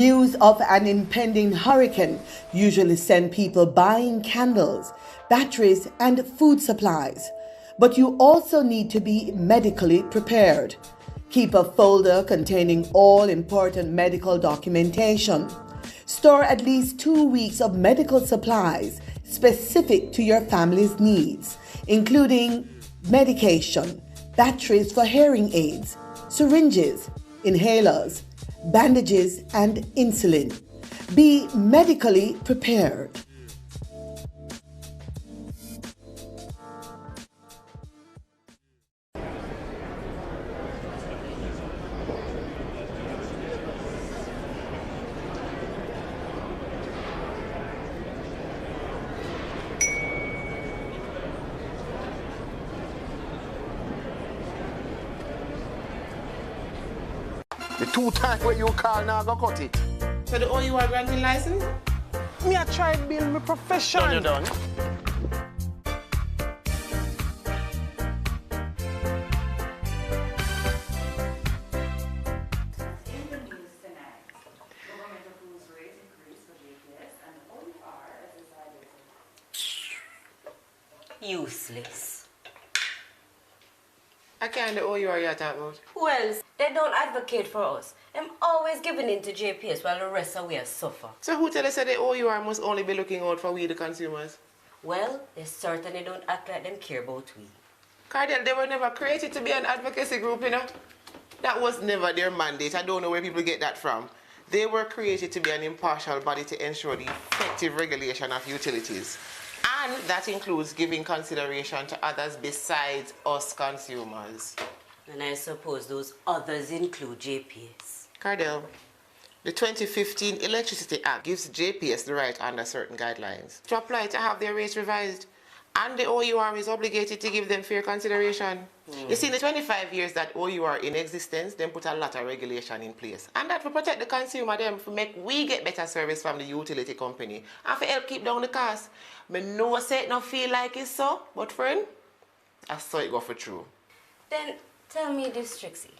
News of an impending hurricane usually send people buying candles, batteries, and food supplies. But you also need to be medically prepared. Keep a folder containing all important medical documentation. Store at least 2 weeks of medical supplies specific to your family's needs, including medication, batteries for hearing aids, syringes, inhalers, bandages, and insulin. Be medically prepared. The 2 times where you call now, go cut it. So the OUR granting license? Me I try to build my profession. Done, you done. Useless. I can't the OUR you're talking about. Who else? They don't advocate for us. I'm always giving in to JPS while the rest of we are suffer. So who tell us that the OUR must only be looking out for we the consumers? Well, they certainly don't act like them care about we. Cardinal, they were never created to be an advocacy group, you know. That was never their mandate. I don't know where people get that from. They were created to be an impartial body to ensure the effective regulation of utilities. And that includes giving consideration to others besides us consumers. And I suppose those others include JPS. Cardell, the 2015 Electricity Act gives JPS the right under certain guidelines to apply to have their rates revised. And the OUR is obligated to give them fair consideration. You see, in the 25 years that OUR in existence, them put a lot of regulation in place. And that will protect the consumer, them, to make we get better service from the utility company. And to help keep down the cost. I know say it not feel like it's so, but friend, I saw it go for true. Then tell me this, Trixie.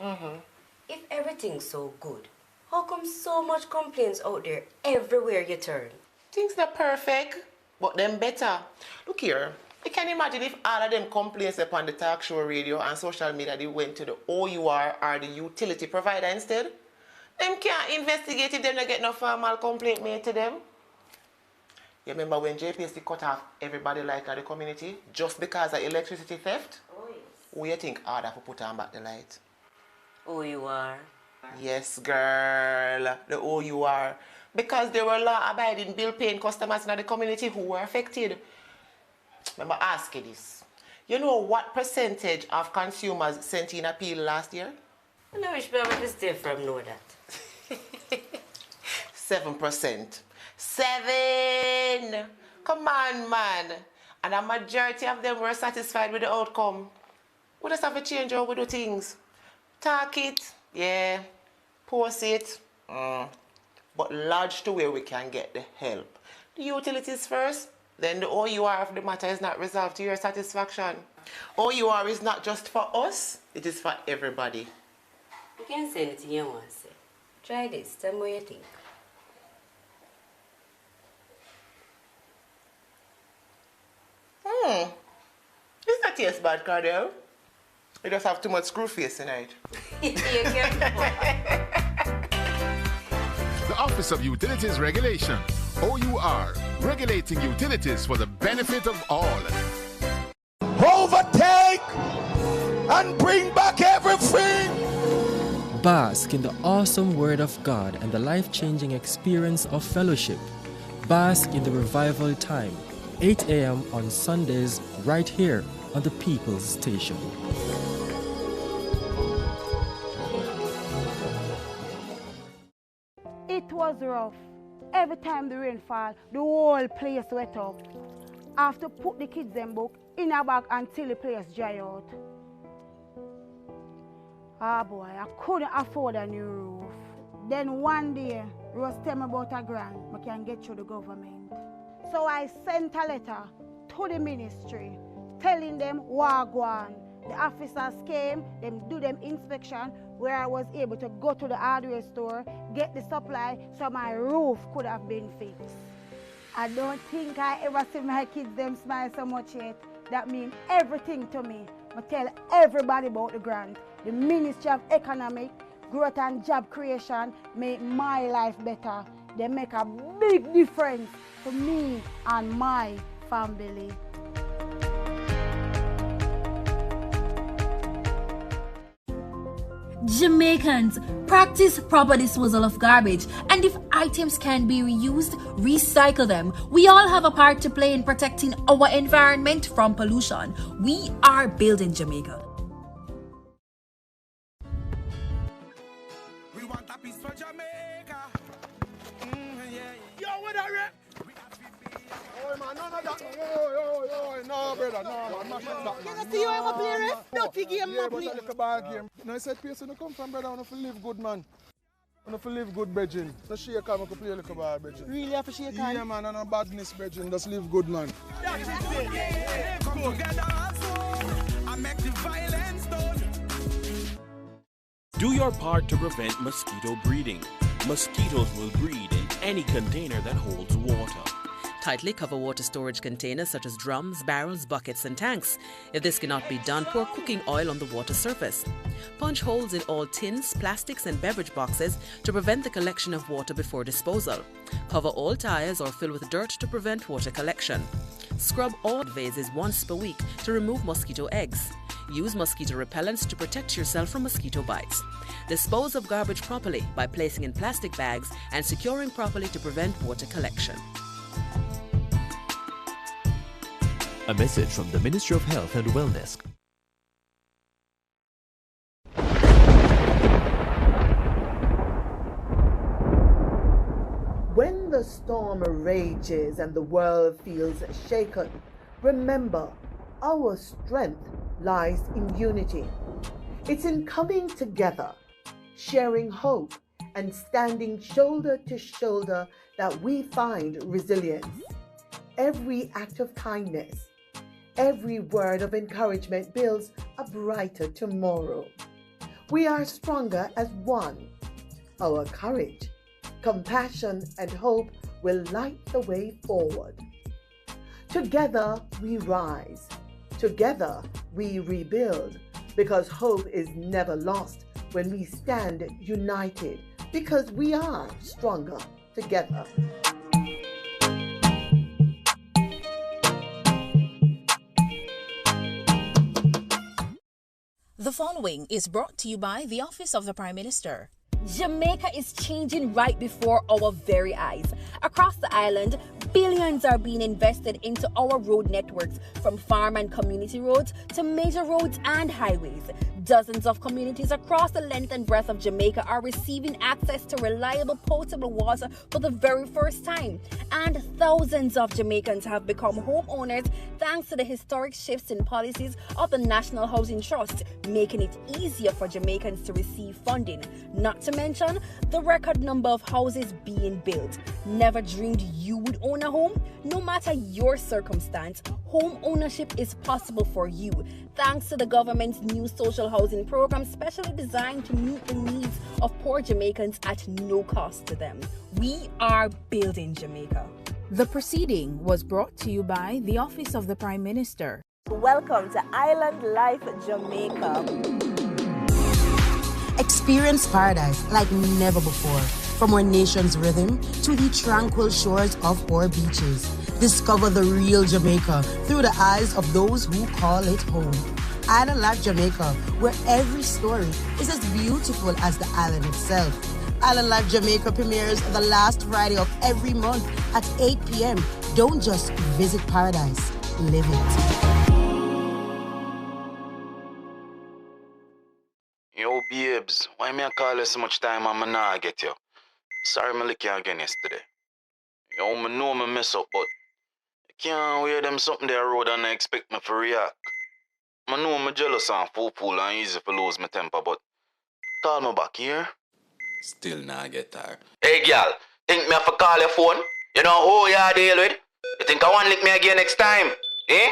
If everything's so good, how come so much complaints out there everywhere you turn? Things not perfect, but them better. Look here, you can imagine if all of them complaints upon the talk show radio and social media, they went to the OUR or the utility provider instead. Them can't investigate if them don't get no formal complaint made to them. You remember when JPSC cut off everybody like at the community just because of electricity theft? Oh, yes. Who you think harder for put on back the light? OUR. Yes, girl, the OUR. Because there were law-abiding, bill-paying customers in the community who were affected. Remember, ask you this. You know what percentage of consumers sent in appeal last year? I wish I would stay from know that. 7%. 7! Come on, man. And a majority of them were satisfied with the outcome. We just have to change how we do things. Talk it, yeah. Post it, but lodge to where we can get the help. The utilities first, then the OUR if the matter is not resolved to your satisfaction. OUR is not just for us, it is for everybody. You can't say anything you want to say. Try this, tell me what you think. It's not taste bad, Cardell. You just have too much screw face tonight. You careful. The Office of Utilities Regulation, OUR, regulating utilities for the benefit of all. Overtake and bring back everything. Bask in the awesome Word of God and the life-changing experience of fellowship. Bask in the revival time, 8 a.m. on Sundays, right here on the People's Station. It was rough. Every time the rain fall, the whole place wet up. I have to put the kids' them book in a bag until the place dry out. Ah boy, I couldn't afford a new roof. Then one day, Ross tell me about a grant I can get through the government. So I sent a letter to the ministry telling them wagwan, The officers came, them do them inspection, where I was able to go to the hardware store, get the supply so my roof could have been fixed. I don't think I ever see my kids them smile so much yet. That means everything to me. I tell everybody about the grant. The Ministry of Economic, Growth and Job Creation make my life better. They make a big difference to me and my family. Jamaicans, practice proper disposal of garbage, and if items can be reused, recycle them. We all have a part to play in protecting our environment from pollution. We are building Jamaica. We want a piece for Jamaica. Yo, what are you? Oh man, no, no, brother, no, man, Can I see you ever play ref? Dirty game, yeah, but a bad game. No, I said, place you come from, brother, I want to live good, man. I want to live good, brethren. No shake hand, I can play a little ball, brethren. Really have to shake hand? Yeah, man, and no badness, brethren, just live good, man. That's it. Come together and make the violence done. Do your part to prevent mosquito breeding. Mosquitoes will breed in any container that holds water. Tightly cover water storage containers such as drums, barrels, buckets and tanks. If this cannot be done, pour cooking oil on the water surface. Punch holes in all tins, plastics and beverage boxes to prevent the collection of water before disposal. Cover all tires or fill with dirt to prevent water collection. Scrub all vases once per week to remove mosquito eggs. Use mosquito repellents to protect yourself from mosquito bites. Dispose of garbage properly by placing in plastic bags and securing properly to prevent water collection. A message from the Ministry of Health and Wellness. When the storm rages and the world feels shaken, remember our strength lies in unity. It's in coming together, sharing hope, and standing shoulder to shoulder that we find resilience. Every act of kindness, every word of encouragement builds a brighter tomorrow. We are stronger as one. Our courage, compassion, and hope will light the way forward. Together we rise. Together we rebuild, because hope is never lost when we stand united, because we are stronger together. The following is brought to you by the Office of the Prime Minister. Jamaica is changing right before our very eyes. Across the island, billions are being invested into our road networks, from farm and community roads to major roads and highways. Dozens of communities across the length and breadth of Jamaica are receiving access to reliable potable water for the very first time. And thousands of Jamaicans have become homeowners thanks to the historic shifts in policies of the National Housing Trust, making it easier for Jamaicans to receive funding. Not to mention the record number of houses being built. Never dreamed you would own a home? No matter your circumstance, home ownership is possible for you, thanks to the government's new social housing program, specially designed to meet the needs of poor Jamaicans at no cost to them. We are building Jamaica. The proceeding was brought to you by the Office of the Prime Minister. Welcome to Island Life Jamaica. Experience paradise like never before. From our nation's rhythm to the tranquil shores of our beaches. Discover the real Jamaica through the eyes of those who call it home. Island Life Jamaica, where every story is as beautiful as the island itself. Island Life Jamaica premieres the last Friday of every month at 8 p.m. Don't just visit paradise, live it. Yo, babes, why me I call you so much time and I not get you? Sorry me lick you again yesterday. Yo, me know me mess up, but I can't wear them something there road and I expect me to react. I know me jealous and fool and easy to lose my temper, but call me back here. Still not get tired. Hey, girl, think me have to call your phone? You know who you are deal with? You think I want to lick me again next time? Eh?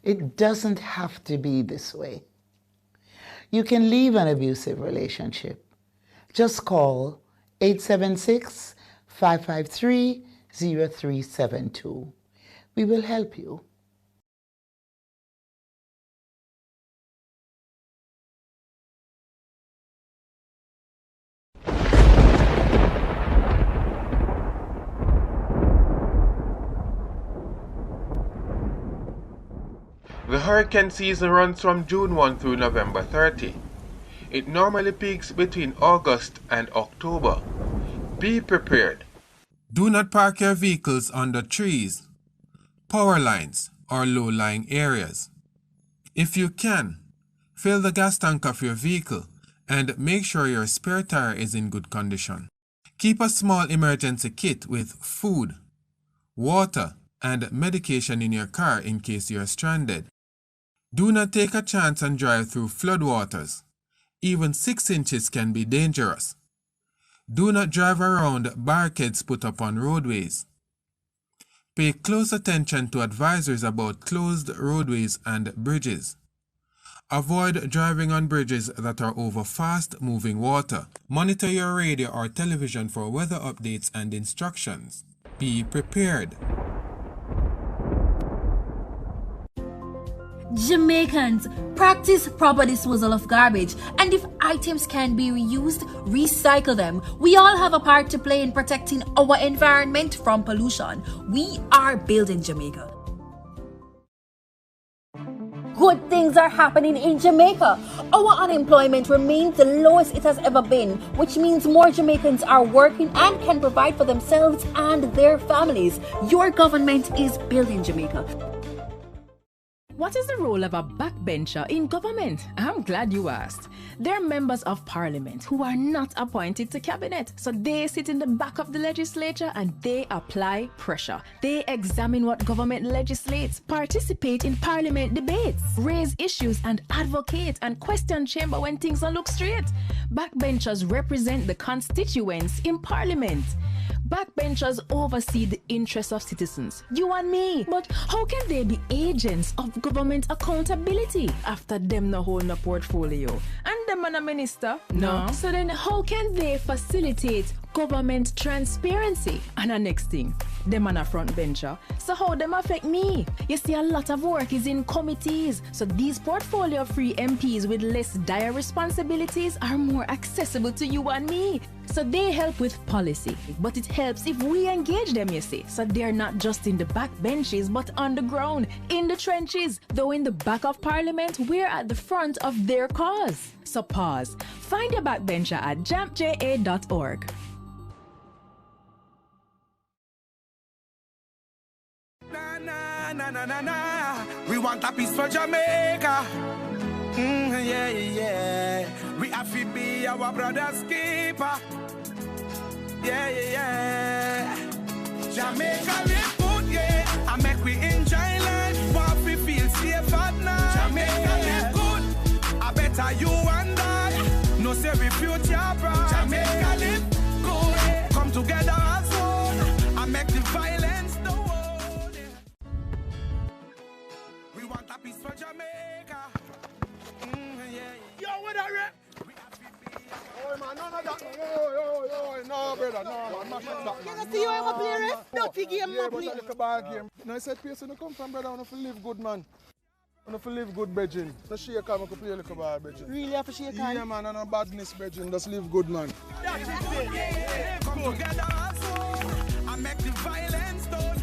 It doesn't have to be this way. You can leave an abusive relationship. Just call 876-553-0372. We will help you. The hurricane season runs from June 1 through November 30. It normally peaks between August and October. Be prepared. Do not park your vehicles under trees, power lines, or low-lying areas. If you can, fill the gas tank of your vehicle and make sure your spare tire is in good condition. Keep a small emergency kit with food, water, and medication in your car in case you are stranded. Do not take a chance and drive through floodwaters. Even 6 inches can be dangerous. Do not drive around barricades put up on roadways. Pay close attention to advisories about closed roadways and bridges. Avoid driving on bridges that are over fast-moving water. Monitor your radio or television for weather updates and instructions. Be prepared. Jamaicans, practice proper disposal of garbage, and if items can be reused, recycle them. We all have a part to play in protecting our environment from pollution. We are building Jamaica. Good things are happening in Jamaica. Our unemployment remains the lowest it has ever been, which means more Jamaicans are working and can provide for themselves and their families. Your government is building Jamaica. What is the role of a backbencher in government? I'm glad you asked. They're members of parliament who are not appointed to cabinet. So they sit in the back of the legislature and they apply pressure. They examine what government legislates, participate in parliament debates, raise issues and advocate and question chamber when things don't look straight. Backbenchers represent the constituents in parliament. Backbenchers oversee the interests of citizens, you and me. But how can they be agents of government accountability after them no hold no portfolio? And them and a minister? No. So then how can they facilitate government transparency? And the next thing, them on a front bencher. So how them affect me? You see, a lot of work is in committees. So these portfolio-free MPs with less dire responsibilities are more accessible to you and me. So they help with policy, but it helps if we engage them, you see. So they're not just in the back benches, but on the ground, in the trenches. Though in the back of parliament, we're at the front of their cause. So pause. Find your backbencher at jampja.org. Na. We want a peace for Jamaica. Yeah. We have to be our brother's keeper. Yeah. Jamaica live good, yeah. I make we enjoy life. What we feel safe at night. Jamaica live good. I better you and I. No say we future bright. Jamaica live good. Come together as one. I make the violence the world. We want a peace for Jamaica. Yo, what are you? Oh man, none of that. Yo, no brother, no man, mash up that man. You see you ever play ref? Dirty game, yeah, but a little bad game. No, I said person you come from brother, I want to live good man. I want to live good brethren. No shake hand, I can play a little bad brethren. Really have to shake hand? Yeah man, and no badness brethren, just live good man. Come together as one, I make the violence done.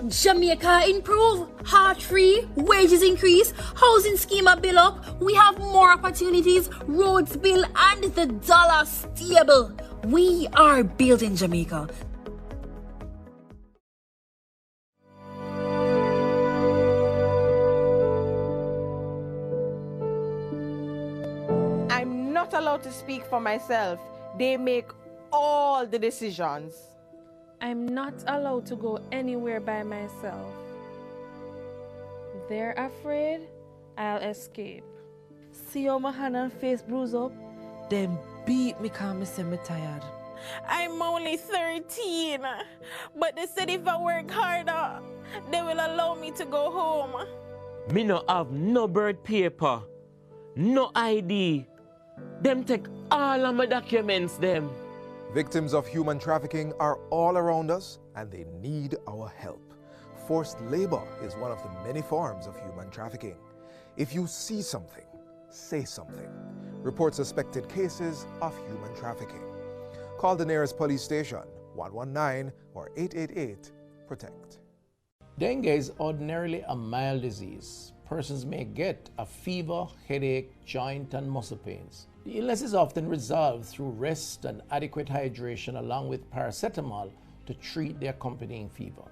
Jamaica improve, heart free, wages increase, housing scheme build up, we have more opportunities, roads build and the dollar stable. We are building Jamaica. I'm not allowed to speak for myself. They make all the decisions. I'm not allowed to go anywhere by myself. They're afraid I'll escape. See how my hand and face bruise up? Them beat me because me say me tired. I'm only 13, but they said if I work harder, they will allow me to go home. Me no have no birth paper, no ID. Them take all of my documents, them. Victims of human trafficking are all around us and they need our help. Forced labor is one of the many forms of human trafficking. If you see something, say something. Report suspected cases of human trafficking. Call the nearest police station, 119 or 888-PROTECT. Dengue is ordinarily a mild disease. Persons may get a fever, headache, joint and muscle pains. The illness is often resolved through rest and adequate hydration along with paracetamol to treat the accompanying fever.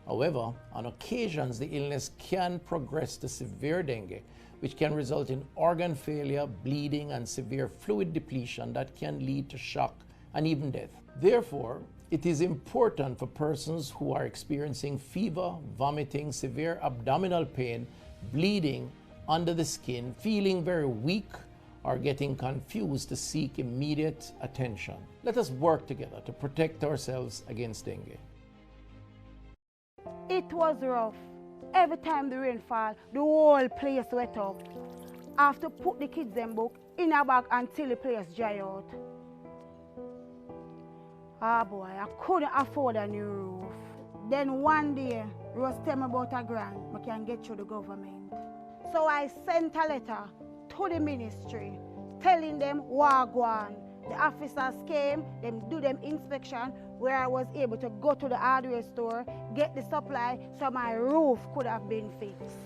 However, on occasions the illness can progress to severe dengue, which can result in organ failure, bleeding and severe fluid depletion that can lead to shock and even death. Therefore, it is important for persons who are experiencing fever, vomiting, severe abdominal pain, bleeding under the skin, feeling very weak, or getting confused to seek immediate attention. Let us work together to protect ourselves against dengue. It was rough. Every time the rain fall, the whole place wet up. I have to put the kids' them book in a bag until the place dry out. Ah boy, I couldn't afford a new roof. Then one day, Ross tell me about a grant I can get through the government. So I sent a letter to the ministry telling them wagwan. The officers came, them do them inspection where I was able to go to the hardware store, get the supply so my roof could have been fixed.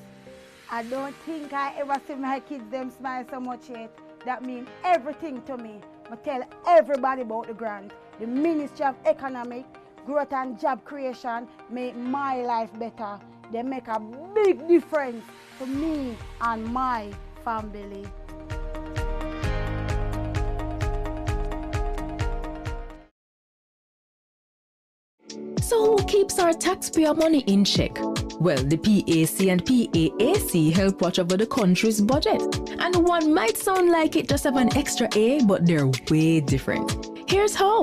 I don't think I ever see my kids them smile so much yet. That means everything to me. I tell everybody about the grant. The Ministry of Economic, Growth and Job Creation make my life better. They make a big difference to me and my family. So who keeps our taxpayer money in check? Well, the PAC and PAAC help watch over the country's budget. And one might sound like it just have an extra A, but they're way different. Here's how.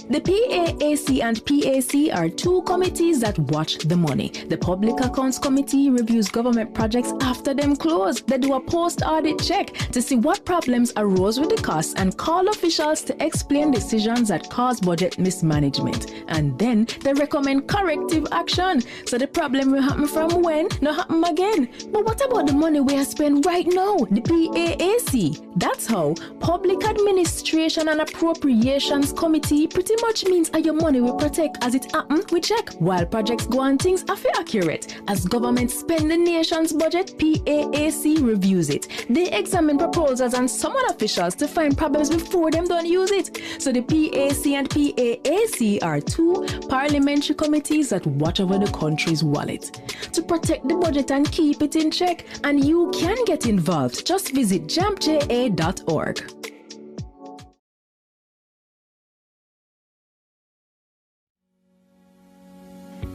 The PAAC and PAC are two committees that watch the money. The Public Accounts Committee reviews government projects after them close. They do a post-audit check to see what problems arose with the costs and call officials to explain decisions that cause budget mismanagement. And then they recommend corrective action so the problem will happen from when, not happen again. But what about the money we are spending right now, the PAAC? That's how Public Administration and Appropriations Committee pretty much means your money will protect as it happen, we check. While projects go on, things are accurate. As government spend the nation's budget, PAAC reviews it. They examine proposals and summon officials to find problems before them don't use it. So the PAC and PAAC are two parliamentary committees that watch over the country's wallet to protect the budget and keep it in check. And you can get involved. Just visit jampja.org.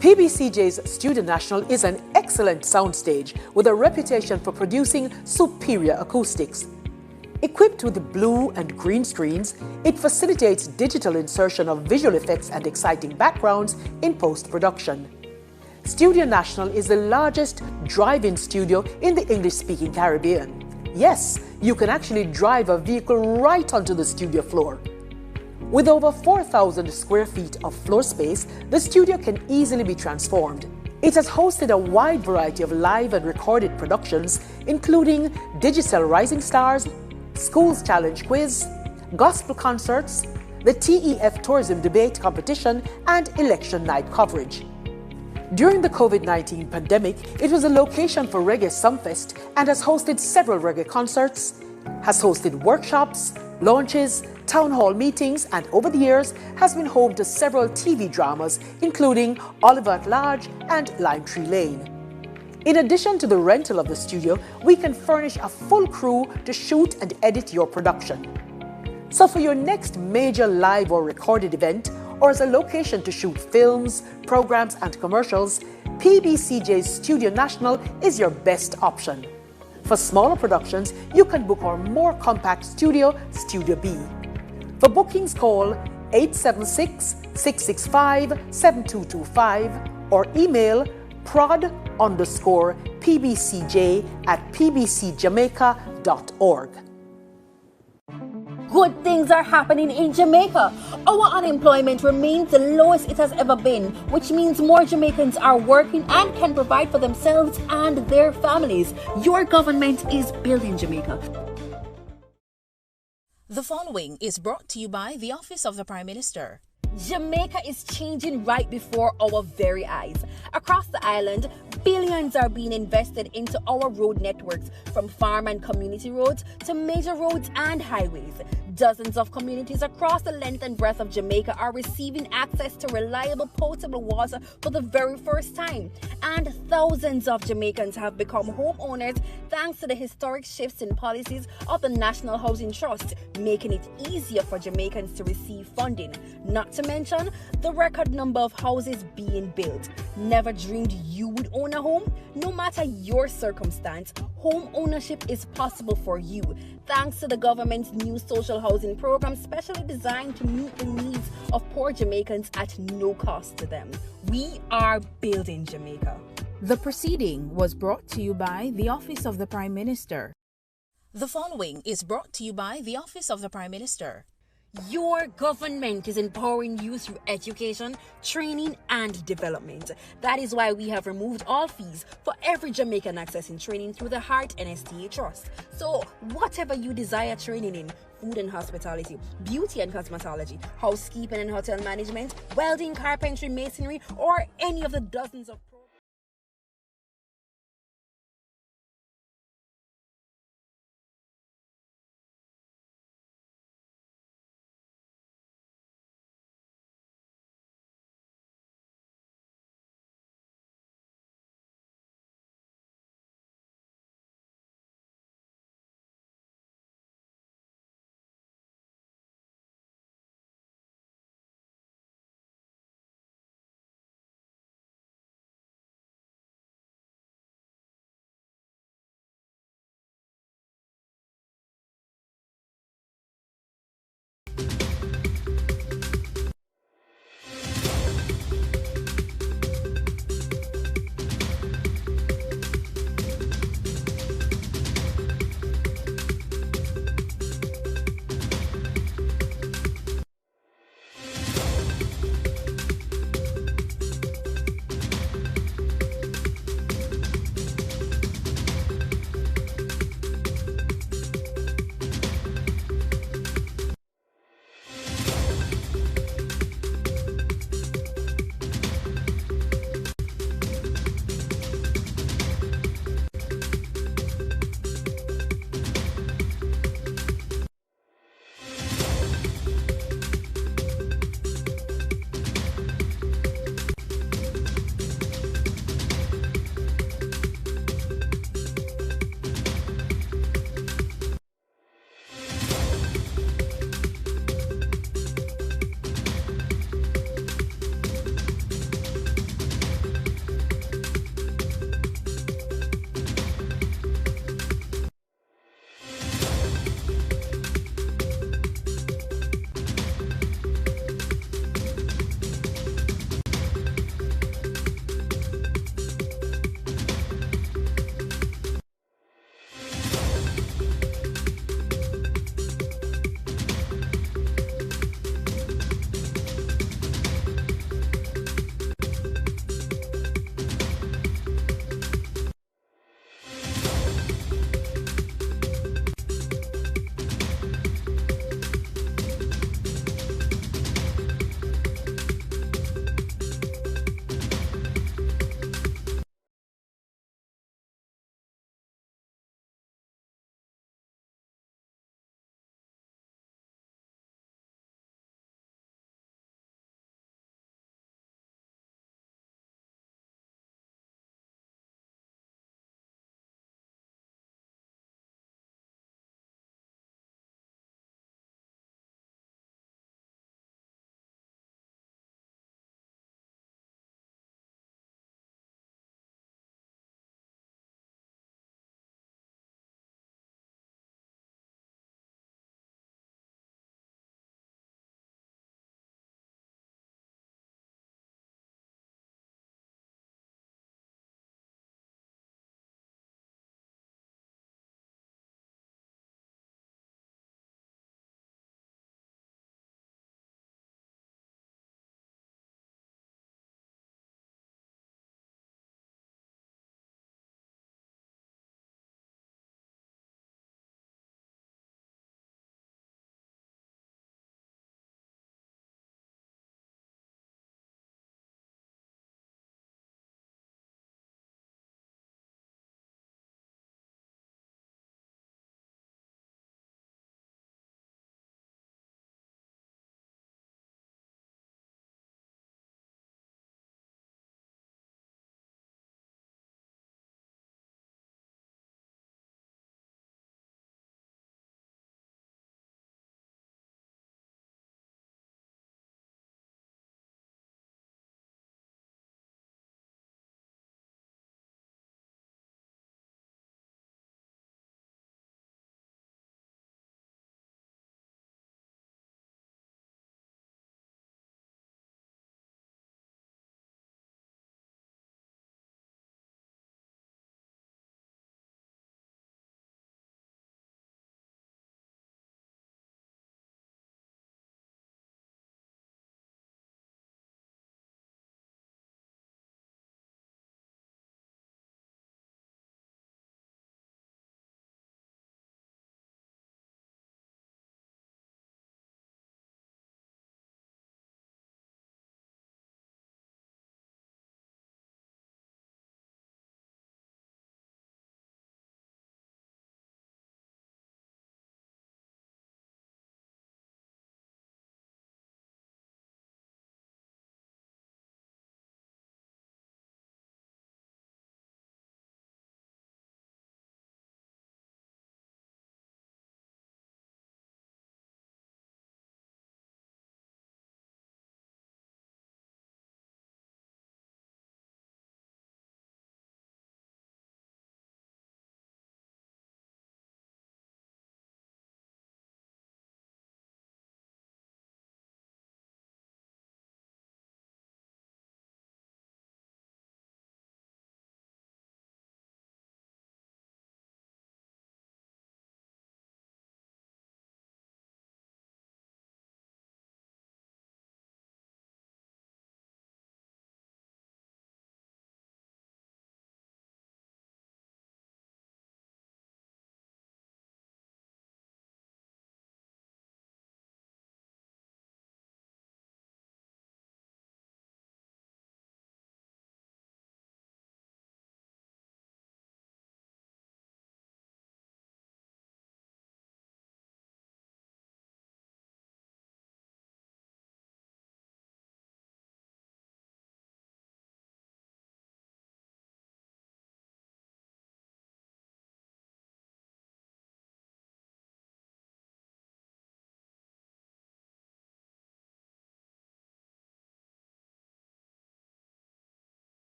PBCJ's Studio National is an excellent soundstage with a reputation for producing superior acoustics. Equipped with blue and green screens, it facilitates digital insertion of visual effects and exciting backgrounds in post-production. Studio National is the largest drive-in studio in the English-speaking Caribbean. Yes, you can actually drive a vehicle right onto the studio floor. With over 4,000 square feet of floor space, the studio can easily be transformed. It has hosted a wide variety of live and recorded productions, including Digital Rising Stars, Schools Challenge Quiz, gospel concerts, the TEF Tourism Debate Competition, and election night coverage. During the COVID-19 pandemic, it was a location for Reggae Sumfest and has hosted several reggae concerts, has hosted workshops, launches, town hall meetings, and over the years has been home to several TV dramas, including Oliver at Large and Lime Tree Lane. In addition to the rental of the studio, we can furnish a full crew to shoot and edit your production. So for your next major live or recorded event, or as a location to shoot films, programs, and commercials, PBCJ's Studio National is your best option. For smaller productions, you can book our more compact studio, Studio B. For bookings, call 876-665-7225 or email prod_pbcj@pbcjamaica.org. Good things are happening in Jamaica. Our unemployment remains the lowest it has ever been, which means more Jamaicans are working and can provide for themselves and their families. Your government is building Jamaica. The following is brought to you by the Office of the Prime Minister. Jamaica is changing right before our very eyes. Across the island, billions are being invested into our road networks, from farm and community roads to major roads and highways. Dozens of communities across the length and breadth of Jamaica are receiving access to reliable potable water for the very first time. And thousands of Jamaicans have become homeowners thanks to the historic shifts in policies of the National Housing Trust, making it easier for Jamaicans to receive funding. Not to mention the record number of houses being built. Never dreamed you would own a home? No matter your circumstance, home ownership is possible for you, thanks to the government's new social housing program specially designed to meet the needs of poor Jamaicans at no cost to them. We are building Jamaica. The proceeding was brought to you by the Office of the Prime Minister. The following is brought to you by the Office of the Prime Minister. Your government is empowering you through education, training, and development. That is why we have removed all fees for every Jamaican accessing training through the Heart NSTA Trust. So, whatever you desire training in, food and hospitality, beauty and cosmetology, housekeeping and hotel management, welding, carpentry, masonry, or any of the dozens of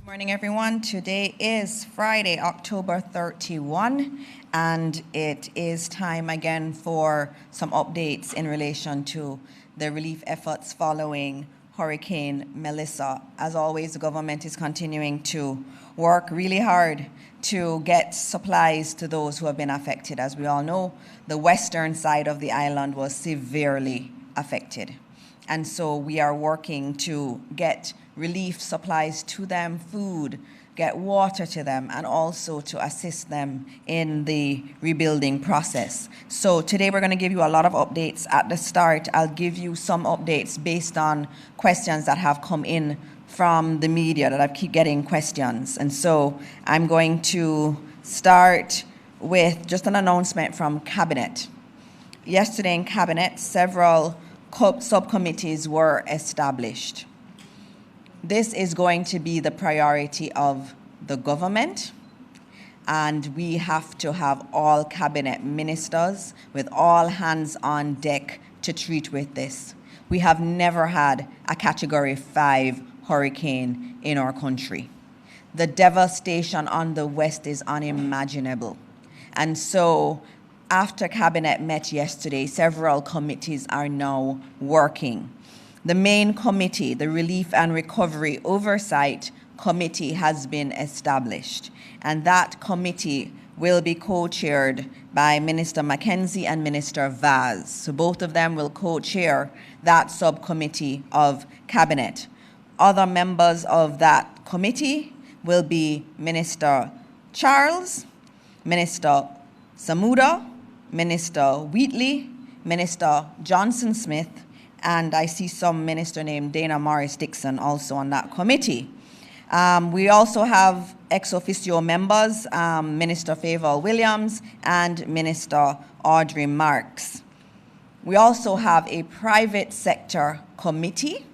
Morning, everyone. Today is Friday, October 31, and it is time again for some updates in relation to the relief efforts following Hurricane Melissa. As always, the government is continuing to work really hard to get supplies to those who have been affected. As we all know, the western side of the island was severely affected. And so we are working to get relief supplies to them, food, get water to them, and also to assist them in the rebuilding process. So today we're going to give you a lot of updates. At the start, I'll give you some updates based on questions that have come in from the media that I keep getting questions. And so I'm going to start with just an announcement from Cabinet. Yesterday in Cabinet, several subcommittees were established. This is going to be the priority of the government, and we have to have all cabinet ministers with all hands on deck to treat with this. We have never had a Category 5 hurricane in our country. The devastation on the west is unimaginable. And so after Cabinet met yesterday, several committees are now working. The main committee, the Relief and Recovery Oversight Committee, has been established, and that committee will be co-chaired by Minister McKenzie and Minister Vaz. So both of them will co-chair that subcommittee of Cabinet. Other members of that committee will be Minister Charles, Minister Samuda, Minister Wheatley, Minister Johnson Smith, and I see some minister named Dana Morris Dixon also on that committee. We also have ex officio members, Minister Favour Williams and Minister Audrey Marks. We also have a private sector committee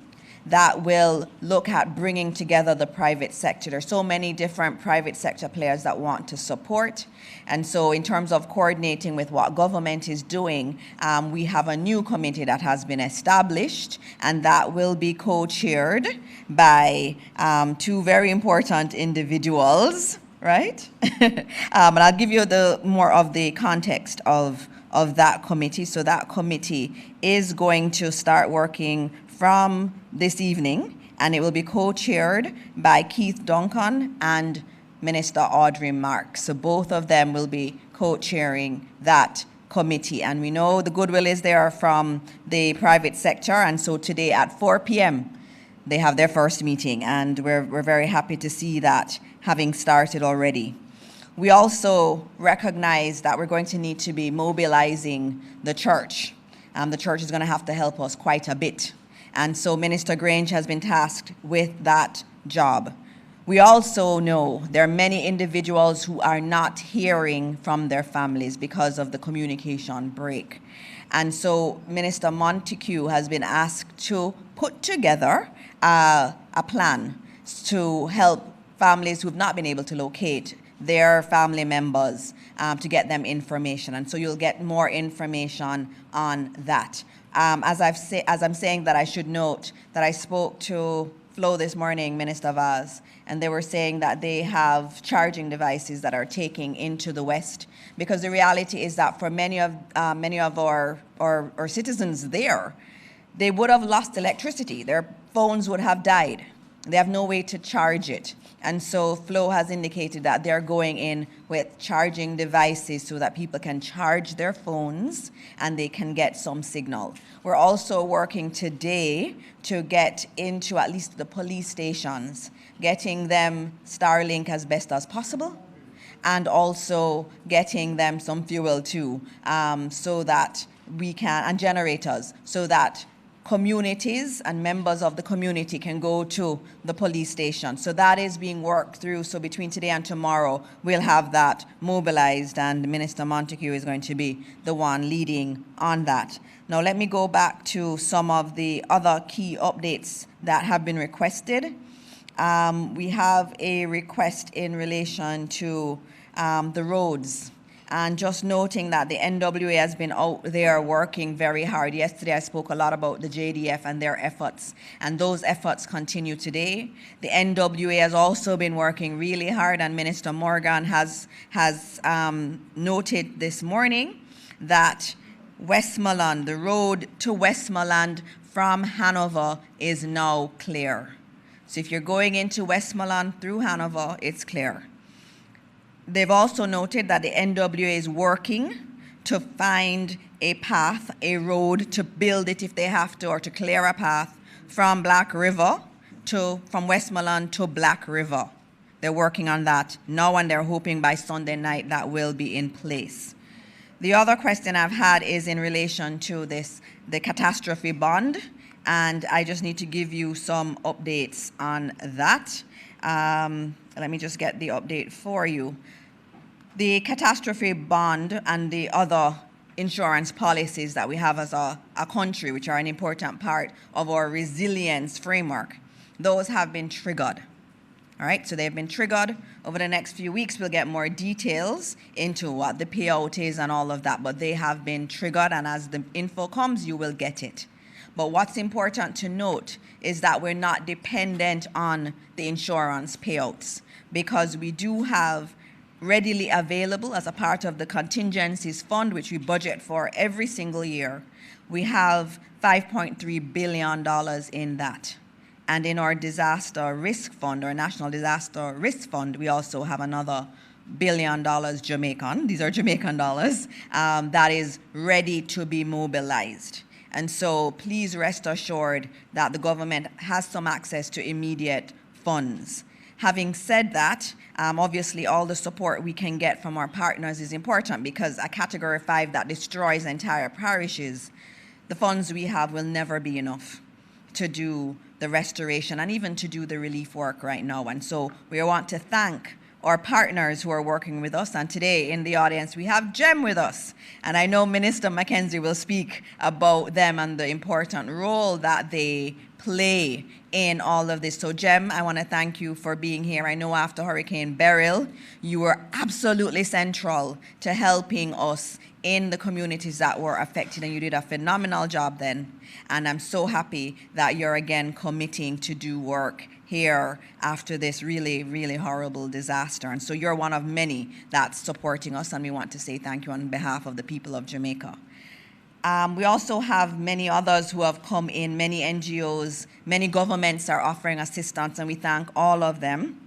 that will look at bringing together the private sector. There's so many different private sector players that want to support. And so in terms of coordinating with what government is doing, we have a new committee that has been established, and that will be co-chaired by two very important individuals, right? And I'll give you more of the context of that committee. So that committee is going to start working from this evening, and it will be co-chaired by Keith Duncan and Minister Audrey Marks. So both of them will be co-chairing that committee. And we know the goodwill is there from the private sector, and so today at 4 p.m. they have their first meeting, and we're very happy to see that having started already. We also recognize that we're going to need to be mobilizing the church. The church is going to have to help us quite a bit. And so Minister Grange has been tasked with that job. We also know there are many individuals who are not hearing from their families because of the communication break. And so Minister Montague has been asked to put together a plan to help families who have not been able to locate their family members to get them information. And so you'll get more information on that. As I'm saying that, I should note that I spoke to Flo this morning, Minister Vaz, and they were saying that they have charging devices that are taking into the West, because the reality is that for many of our citizens there, they would have lost electricity. Their phones would have died. They have no way to charge it. And so Flo has indicated that they're going in with charging devices so that people can charge their phones and they can get some signal. We're also working today to get into at least the police stations, getting them Starlink as best as possible, and also getting them some fuel too, so that we can, and generators, so that communities and members of the community can go to the police station. So that is being worked through. So between today and tomorrow, we'll have that mobilized, and Minister Montague is going to be the one leading on that. Now let me go back to some of the other key updates that have been requested. We have a request in relation to the roads. And just noting that the NWA has been out there working very hard. Yesterday I spoke a lot about the JDF and their efforts, and those efforts continue today. The NWA has also been working really hard, and Minister Morgan has noted this morning that Westmoreland, the road to Westmoreland from Hanover is now clear. So if you're going into Westmoreland through Hanover, it's clear. They've also noted that the NWA is working to find a path, a road, to build it if they have to, or to clear a path from Black River from Westmoreland to Black River. They're working on that now, and they're hoping by Sunday night that will be in place. The other question I've had is in relation to the catastrophe bond, and I just need to give you some updates on that. Let me just get the update for you. The catastrophe bond and the other insurance policies that we have as a country, which are an important part of our resilience framework, those have been triggered. All right, so they've been triggered. Over the next few weeks, we'll get more details into what the payout is and all of that, but they have been triggered, and as the info comes, you will get it. But what's important to note is that we're not dependent on the insurance payouts, because we do have readily available as a part of the contingencies fund, which we budget for every single year. We have $5.3 billion in that. And in our disaster risk fund, our national disaster risk fund, we also have another $1 billion Jamaican, these are Jamaican dollars, that is ready to be mobilized. And so please rest assured that the government has some access to immediate funds. Having said that, obviously all the support we can get from our partners is important, because a Category 5 that destroys entire parishes, the funds we have will never be enough to do the restoration and even to do the relief work right now. And so we want to thank our partners who are working with us. And today in the audience, we have Jem with us. And I know Minister McKenzie will speak about them and the important role that they play in all of this. So Jem, I want to thank you for being here. I know after Hurricane Beryl, you were absolutely central to helping us in the communities that were affected, and you did a phenomenal job then. And I'm so happy that you're again committing to do work here after this really, really horrible disaster. And so you're one of many that's supporting us, and we want to say thank you on behalf of the people of Jamaica. We also have many others who have come in, many NGOs, many governments are offering assistance, and we thank all of them.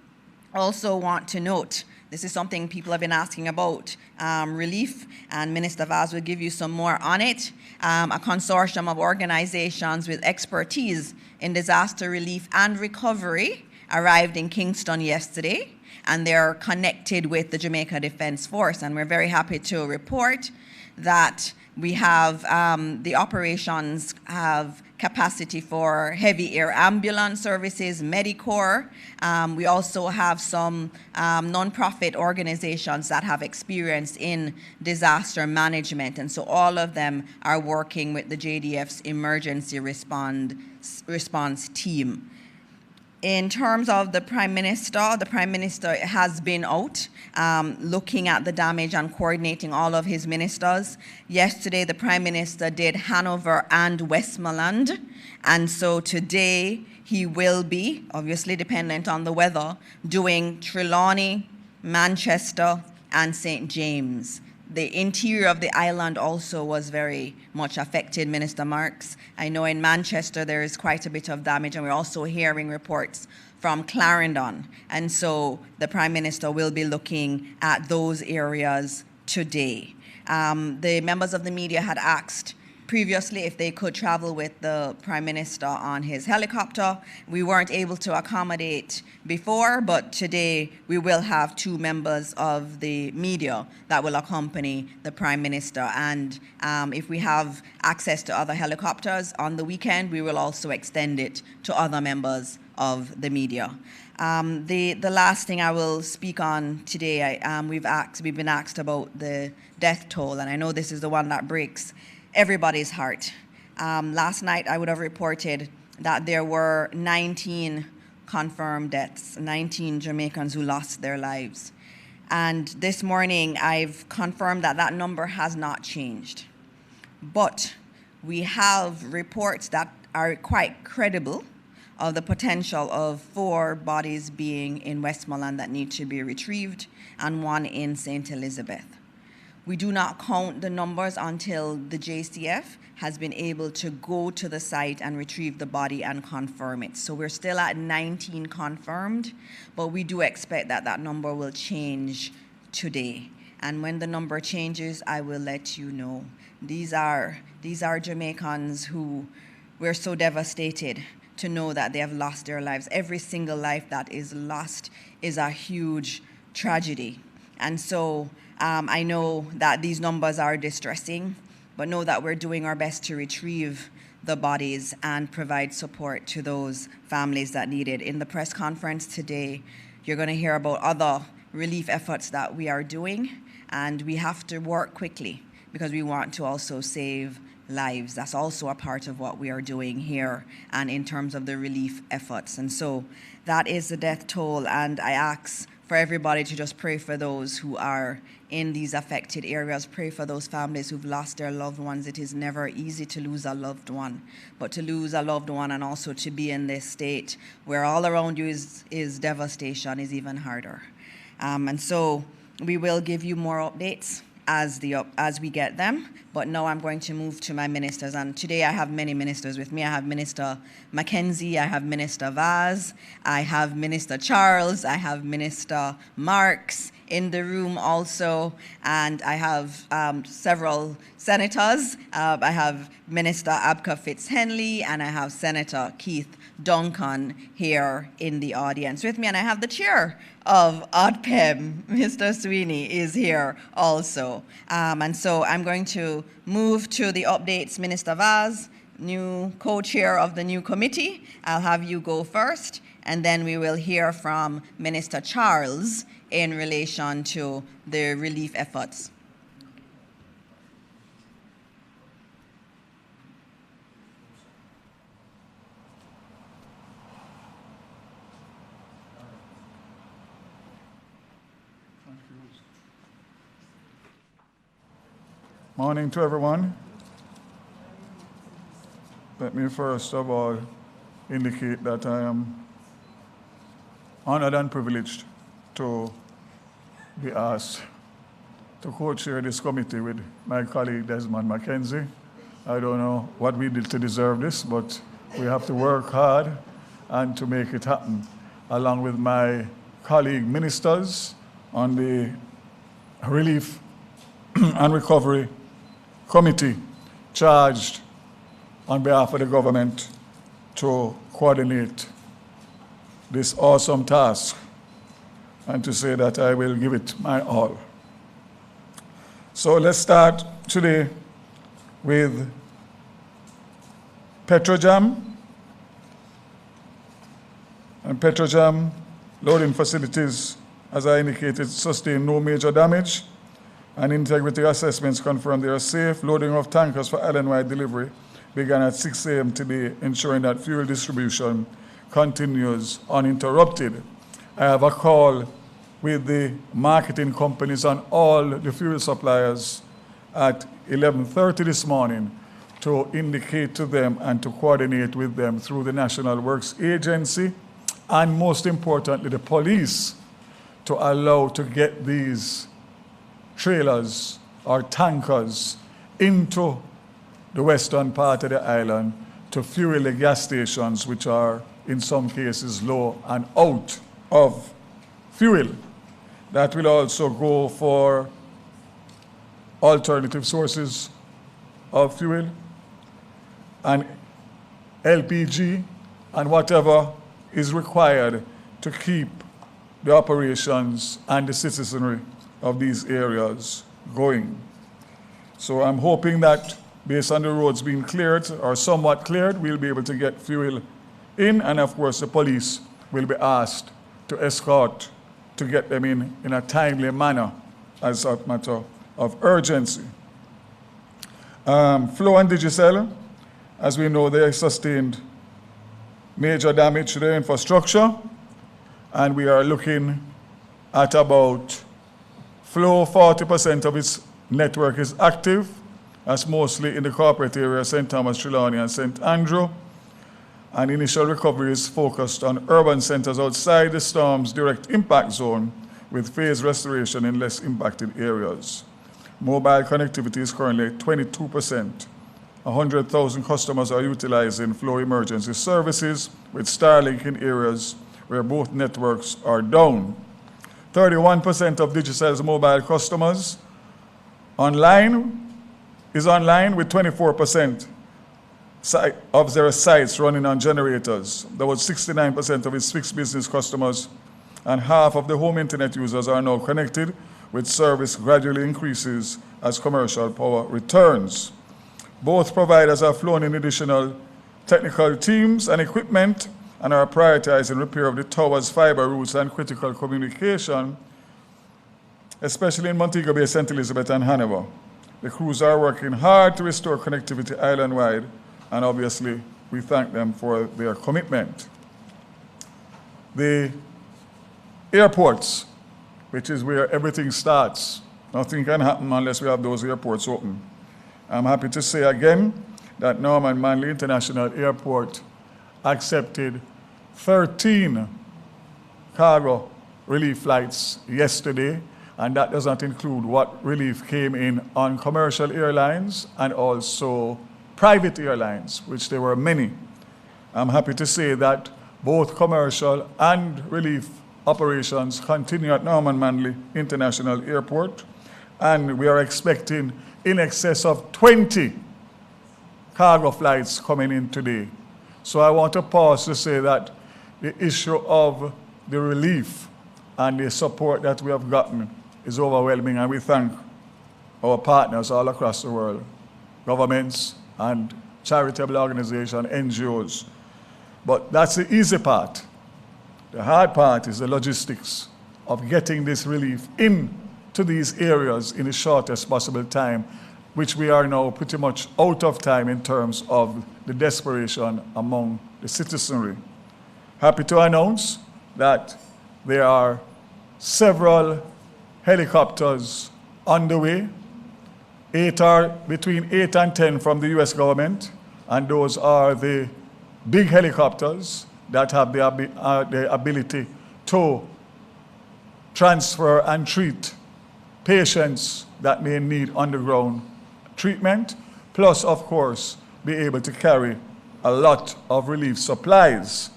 Also want to note, this is something people have been asking about, relief, and Minister Vaz will give you some more on it. A consortium of organizations with expertise in disaster relief and recovery arrived in Kingston yesterday, and they're connected with the Jamaica Defense Force, and we're very happy to report that we have, the operations have capacity for heavy air ambulance services, Medicorps. We also have some nonprofit organizations that have experience in disaster management. And so all of them are working with the JDF's emergency response team. In terms of the Prime Minister has been out looking at the damage and coordinating all of his ministers. Yesterday, the Prime Minister did Hanover and Westmoreland, and so today he will be, obviously dependent on the weather, doing Trelawney, Manchester, and St. James. The interior of the island also was very much affected, Minister Marks. I know in Manchester there is quite a bit of damage, and we're also hearing reports from Clarendon. And so the Prime Minister will be looking at those areas today. The members of the media had asked previously if they could travel with the Prime Minister on his helicopter. We weren't able to accommodate before, but today we will have 2 members of the media that will accompany the Prime Minister. And if we have access to other helicopters on the weekend, we will also extend it to other members of the media. The last thing I will speak on today, we've been asked about the death toll, and I know this is the one that breaks everybody's heart. Last night I would have reported that there were 19 confirmed deaths, 19 Jamaicans who lost their lives. And this morning, I've confirmed that that number has not changed. But we have reports that are quite credible of the potential of 4 bodies being in Westmoreland that need to be retrieved and 1 in St. Elizabeth. We do not count the numbers until the JCF has been able to go to the site and retrieve the body and confirm it. So we're still at 19 confirmed, but we do expect that that number will change today. And when the number changes, I will let you know. These are Jamaicans who we're so devastated to know that they have lost their lives. Every single life that is lost is a huge tragedy. And so I know that these numbers are distressing, but know that we're doing our best to retrieve the bodies and provide support to those families that need it. In the press conference today, you're going to hear about other relief efforts that we are doing, and we have to work quickly because we want to also save lives. That's also a part of what we are doing here and in terms of the relief efforts. And so that is the death toll, and I ask for everybody to just pray for those who are in these affected areas. Pray for those families who've lost their loved ones. It is never easy to lose a loved one, but to lose a loved one and also to be in this state where all around you is devastation is even harder. And so we will give you more updates as we get them. But now I'm going to move to my ministers. And today I have many ministers with me. I have Minister McKenzie, I have Minister Vaz, I have Minister Charles, I have Minister Marks in the room also, and I have several senators. I have Minister Abka Fitz-Henley, and I have Senator Keith Duncan here in the audience with me, and I have the chair of ODPEM, Mr. Sweeney, is here also. And so I'm going to move to the updates. Minister Vaz, new co-chair of the new committee, I'll have you go first, and then we will hear from Minister Charles in relation to the relief efforts. Morning to everyone. Let me first of all indicate that I am honored and privileged to be asked to co-chair this committee with my colleague Desmond McKenzie. I don't know what we did to deserve this, but we have to work hard and to make it happen, along with my colleague ministers on the Relief and Recovery Committee charged on behalf of the government to coordinate this awesome task, and to say that I will give it my all. So let's start today with Petrojam. And Petrojam loading facilities, as I indicated, sustained no major damage, and integrity assessments confirmed they are safe. Loading of tankers for island-wide delivery began at 6 a.m. today, ensuring that fuel distribution continues uninterrupted. I have a call with the marketing companies and all the fuel suppliers at 11:30 this morning to indicate to them and to coordinate with them through the National Works Agency and, most importantly, the police to allow to get these trailers or tankers into the western part of the island to fuel the gas stations, which are in some cases low and out of fuel. That will also go for alternative sources of fuel and LPG and whatever is required to keep the operations and the citizenry of these areas going. So I'm hoping that based on the roads being cleared or somewhat cleared, we'll be able to get fuel in, and of course the police will be asked to escort to get them in a timely manner as a matter of urgency. Flow and Digicel, as we know, they sustained major damage to their infrastructure, and we are looking at about Flow, 40% of its network is active. That's mostly in the corporate area, St. Thomas, Trelawney, and St. Andrew. And initial recovery is focused on urban centers outside the storm's direct impact zone, with phased restoration in less impacted areas. Mobile connectivity is currently 22%. 100,000 customers are utilizing Flow emergency services, with Starlink in areas where both networks are down. 31% of Digicel's mobile customers is online, with 24% of their sites running on generators. There was 69% of its fixed business customers, and half of the home internet users are now connected, with service gradually increases as commercial power returns. Both providers have flown in additional technical teams and equipment and are prioritizing repair of the towers, fiber routes, and critical communication, especially in Montego Bay, St. Elizabeth, and Hanover. The crews are working hard to restore connectivity island-wide, and obviously we thank them for their commitment. The airports, which is where everything starts. Nothing can happen unless we have those airports open. I'm happy to say again that Norman Manley International Airport accepted 13 cargo relief flights yesterday, and that does not include what relief came in on commercial airlines and also private airlines, which there were many. I'm happy to say that both commercial and relief operations continue at Norman Manley International Airport, and we are expecting in excess of 20 cargo flights coming in today. So I want to pause to say that the issue of the relief and the support that we have gotten is overwhelming, and we thank our partners all across the world, governments and charitable organizations, NGOs. But that's the easy part. The hard part is the logistics of getting this relief into these areas in the shortest possible time, which we are now pretty much out of time in terms of the desperation among the citizenry. Happy to announce that there are several helicopters on the way. Between 8 and 10 from the US government, and those are the big helicopters that have the ability to transfer and treat patients that may need underground treatment, plus, of course, be able to carry a lot of relief supplies.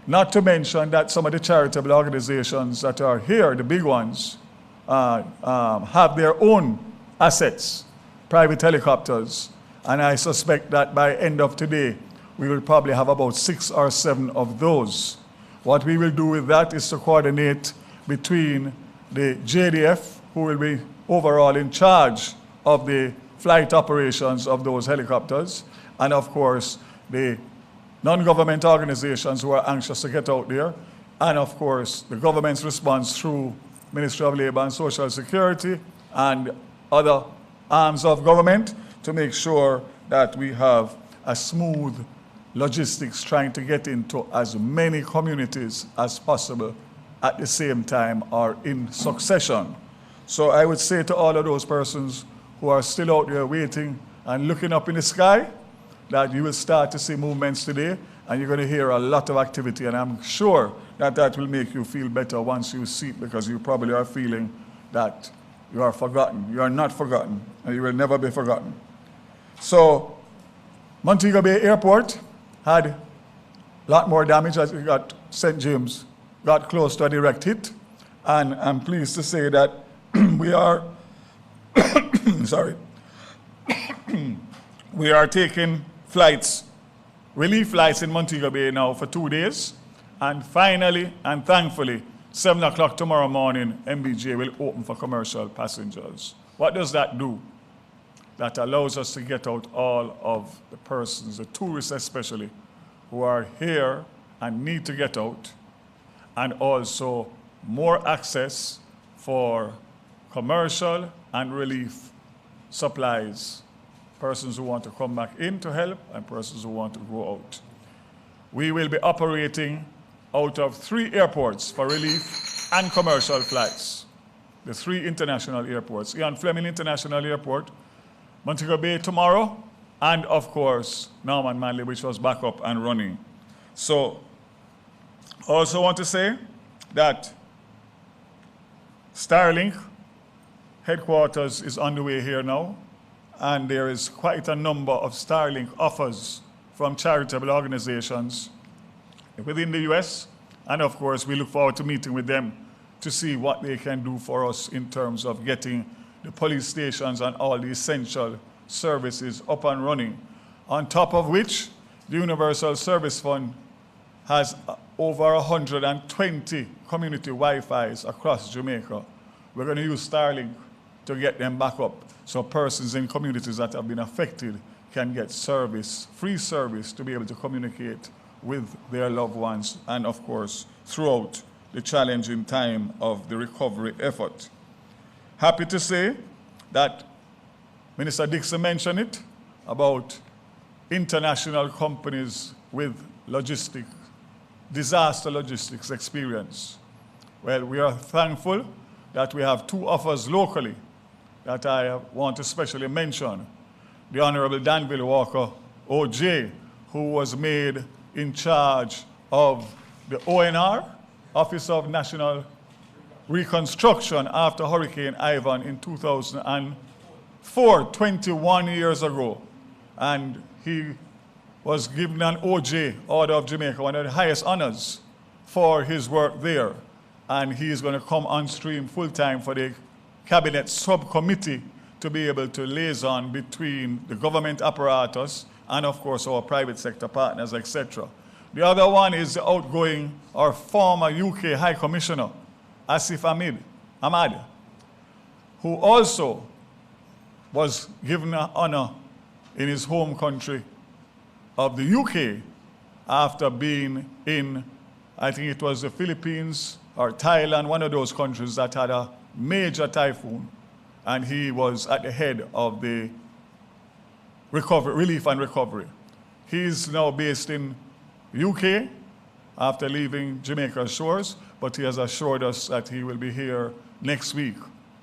Not to mention that some of the charitable organizations that are here, the big ones, have their own assets, private helicopters, and I suspect that by end of today, we will probably have about 6 or 7 of those. What we will do with that is to coordinate between the JDF, who will be overall in charge of the flight operations of those helicopters, and of course, the non-government organizations who are anxious to get out there, and of course, the government's response through Ministry of Labor and Social Security and other arms of government to make sure that we have a smooth logistics trying to get into as many communities as possible at the same time or in succession. So I would say to all of those persons who are still out there waiting and looking up in the sky, that you will start to see movements today, and you're going to hear a lot of activity, and I'm sure that that will make you feel better once you see it, because you probably are feeling that you are forgotten. You are not forgotten, and you will never be forgotten. So Montego Bay Airport had a lot more damage as it got St. James, got close to a direct hit, and I'm pleased to say that we are, we are taking flights, relief flights in Montego Bay now for 2 days, and finally and thankfully, 7 o'clock tomorrow morning, MBJ will open for commercial passengers. What does that do? That allows us to get out all of the persons, the tourists especially, who are here and need to get out, and also more access for commercial and relief supplies, persons who want to come back in to help and persons who want to go out. We will be operating out of 3 airports for relief and commercial flights. the 3 international airports. Ian Fleming International Airport, Montego Bay tomorrow, and of course, Norman Manley, which was back up and running. So, also want to say that Starlink headquarters is on the way here now, and there is quite a number of Starlink offers from charitable organizations within the US, and of course, we look forward to meeting with them to see what they can do for us in terms of getting the police stations and all the essential services up and running. On top of which, the Universal Service Fund has over 120 community Wi-Fis across Jamaica. We're going to use Starlink to get them back up so persons in communities that have been affected can get service, free service, to be able to communicate with their loved ones and, of course, throughout the challenging time of the recovery effort. Happy to say that Minister Dixon mentioned it about international companies with disaster logistics experience. Well, we are thankful that we have 2 offers locally that I want to specially mention. The Honorable Danville Walker, OJ, who was made in charge of the ONR, Office of National Reconstruction, after Hurricane Ivan in 2004, 21 years ago. And he was given an OJ, Order of Jamaica, one of the highest honors for his work there. And he is going to come on stream full-time for the Cabinet Subcommittee to be able to liaison between the government apparatus and, of course, our private sector partners, etc. The other one is the outgoing or former UK High Commissioner, Asif Ahmad, who also was given an honor in his home country of the UK after being in, I think it was the Philippines or Thailand, one of those countries that had a major typhoon, and he was at the head of the relief and recovery. He's now based in UK after leaving Jamaica's shores, but he has assured us that he will be here next week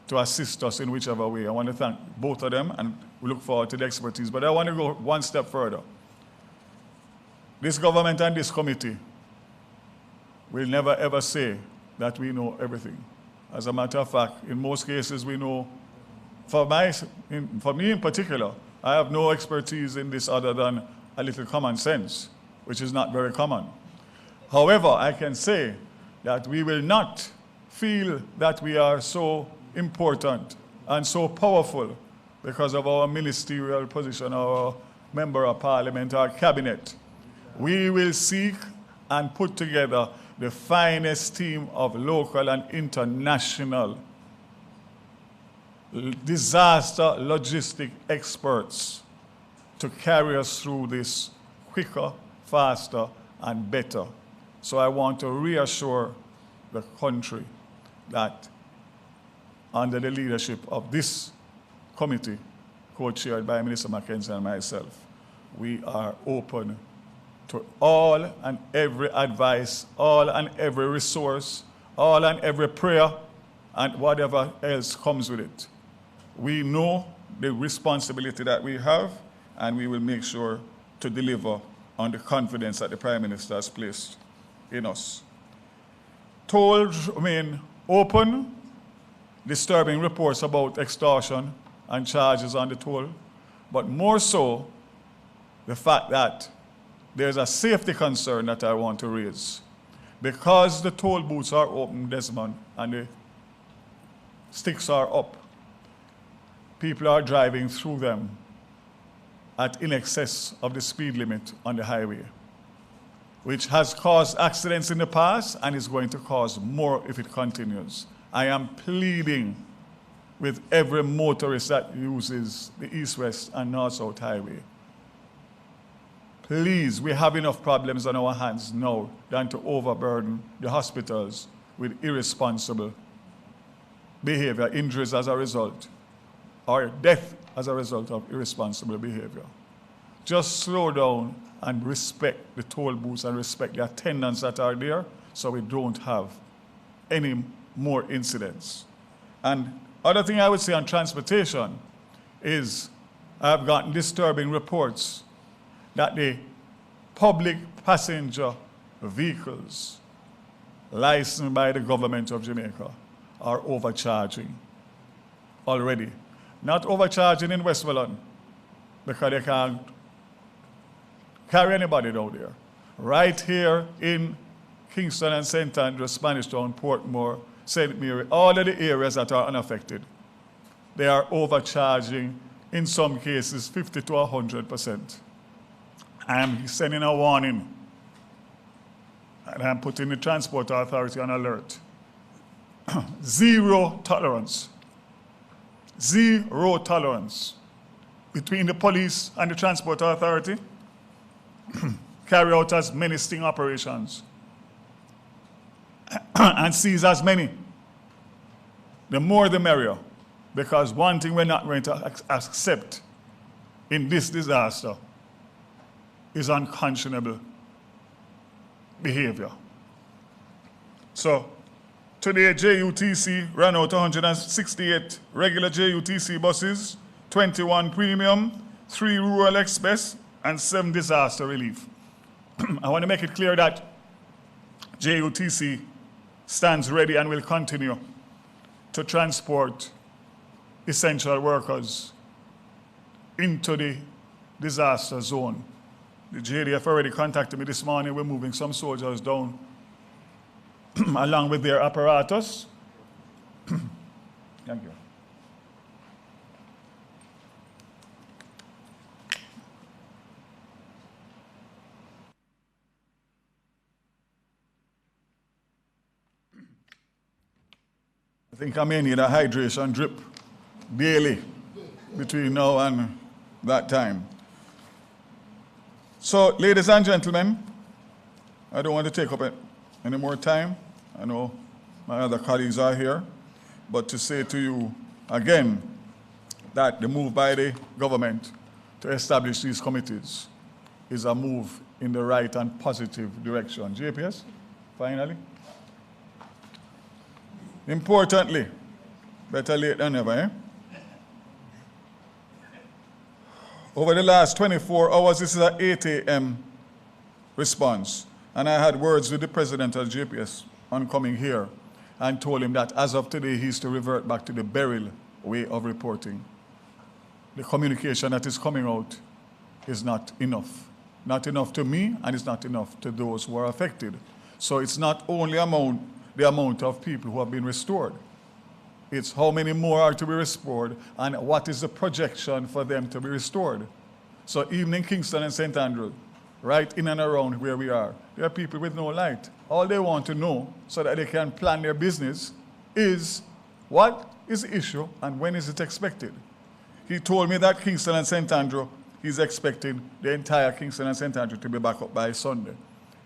to assist us in whichever way. I want to thank both of them, and we look forward to the expertise. But I want to go one step further. This government and this committee will never ever say that we know everything. As a matter of fact, in most cases we know, for me in particular, I have no expertise in this other than a little common sense, which is not very common. However, I can say that we will not feel that we are so important and so powerful because of our ministerial position, our member of parliament, our cabinet. We will seek and put together the finest team of local and international disaster logistic experts to carry us through this quicker, faster, and better. So I want to reassure the country that under the leadership of this committee, co-chaired by Minister McKenzie and myself, we are open to all and every advice, all and every resource, all and every prayer, and whatever else comes with it. We know the responsibility that we have, and we will make sure to deliver on the confidence that the Prime Minister has placed in us. Tolls remain open. Disturbing reports about extortion and charges on the toll, but more so the fact that there's a safety concern that I want to raise. Because the toll booths are open, Desmond, and the sticks are up, people are driving through them at in excess of the speed limit on the highway, which has caused accidents in the past and is going to cause more if it continues. I am pleading with every motorist that uses the east-west and north-south highway. Please, we have enough problems on our hands now than to overburden the hospitals with irresponsible behavior, injuries as a result, or death as a result of irresponsible behavior. Just slow down and respect the toll booths and respect the attendants that are there so we don't have any more incidents. And other thing I would say on transportation is I've gotten disturbing reports that the public passenger vehicles licensed by the government of Jamaica are overcharging already. Not overcharging in Westmoreland because they can't carry anybody down there. Right here in Kingston and St. Andrews, Spanish Town, Portmore, St. Mary, all of the areas that are unaffected, they are overcharging, in some cases, 50 to 100%. I am sending a warning, and I'm putting the Transport Authority on alert. Zero tolerance. Zero tolerance between the police and the Transport Authority. Carry out as many sting operations and seize as many. The more the merrier, because one thing we're not going to accept in this disaster is unconscionable behavior. So today JUTC ran out 168 regular JUTC buses, 21 premium, 3 rural express, and 7 disaster relief. I want to make it clear that JUTC stands ready and will continue to transport essential workers into the disaster zone. The JDF already contacted me this morning. We're moving some soldiers down along with their apparatus. Thank you. I think I may need a hydration drip daily between now and that time. So, ladies and gentlemen, I don't want to take up any more time. I know my other colleagues are here, but to say to you again that the move by the government to establish these committees is a move in the right and positive direction. JPS, finally. Importantly, better late than never, eh? Over the last 24 hours, this is an 8 a.m. response. And I had words with the president of JPS on coming here and told him that as of today, he's to revert back to the Beryl way of reporting. The communication that is coming out is not enough. Not enough to me, and it's not enough to those who are affected. So it's not only the amount of people who have been restored. It's how many more are to be restored and what is the projection for them to be restored. So even in Kingston and St. Andrews, right in and around where we are, there are people with no light. All they want to know so that they can plan their business is what is the issue and when is it expected. He told me that Kingston and St. Andrews, he's expecting the entire Kingston and St. Andrews to be back up by Sunday.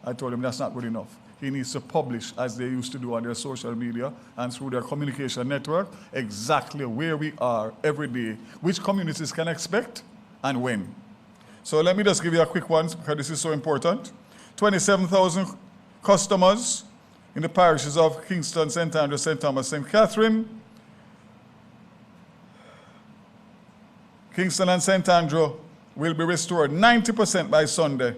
I told him that's not good enough. He needs to publish, as they used to do on their social media and through their communication network, exactly where we are every day, which communities can expect, and when. So let me just give you a quick one, because this is so important. 27,000 customers in the parishes of Kingston, St. Andrews, St. Thomas, St. Catherine. Kingston and St. Andrews will be restored 90% by Sunday,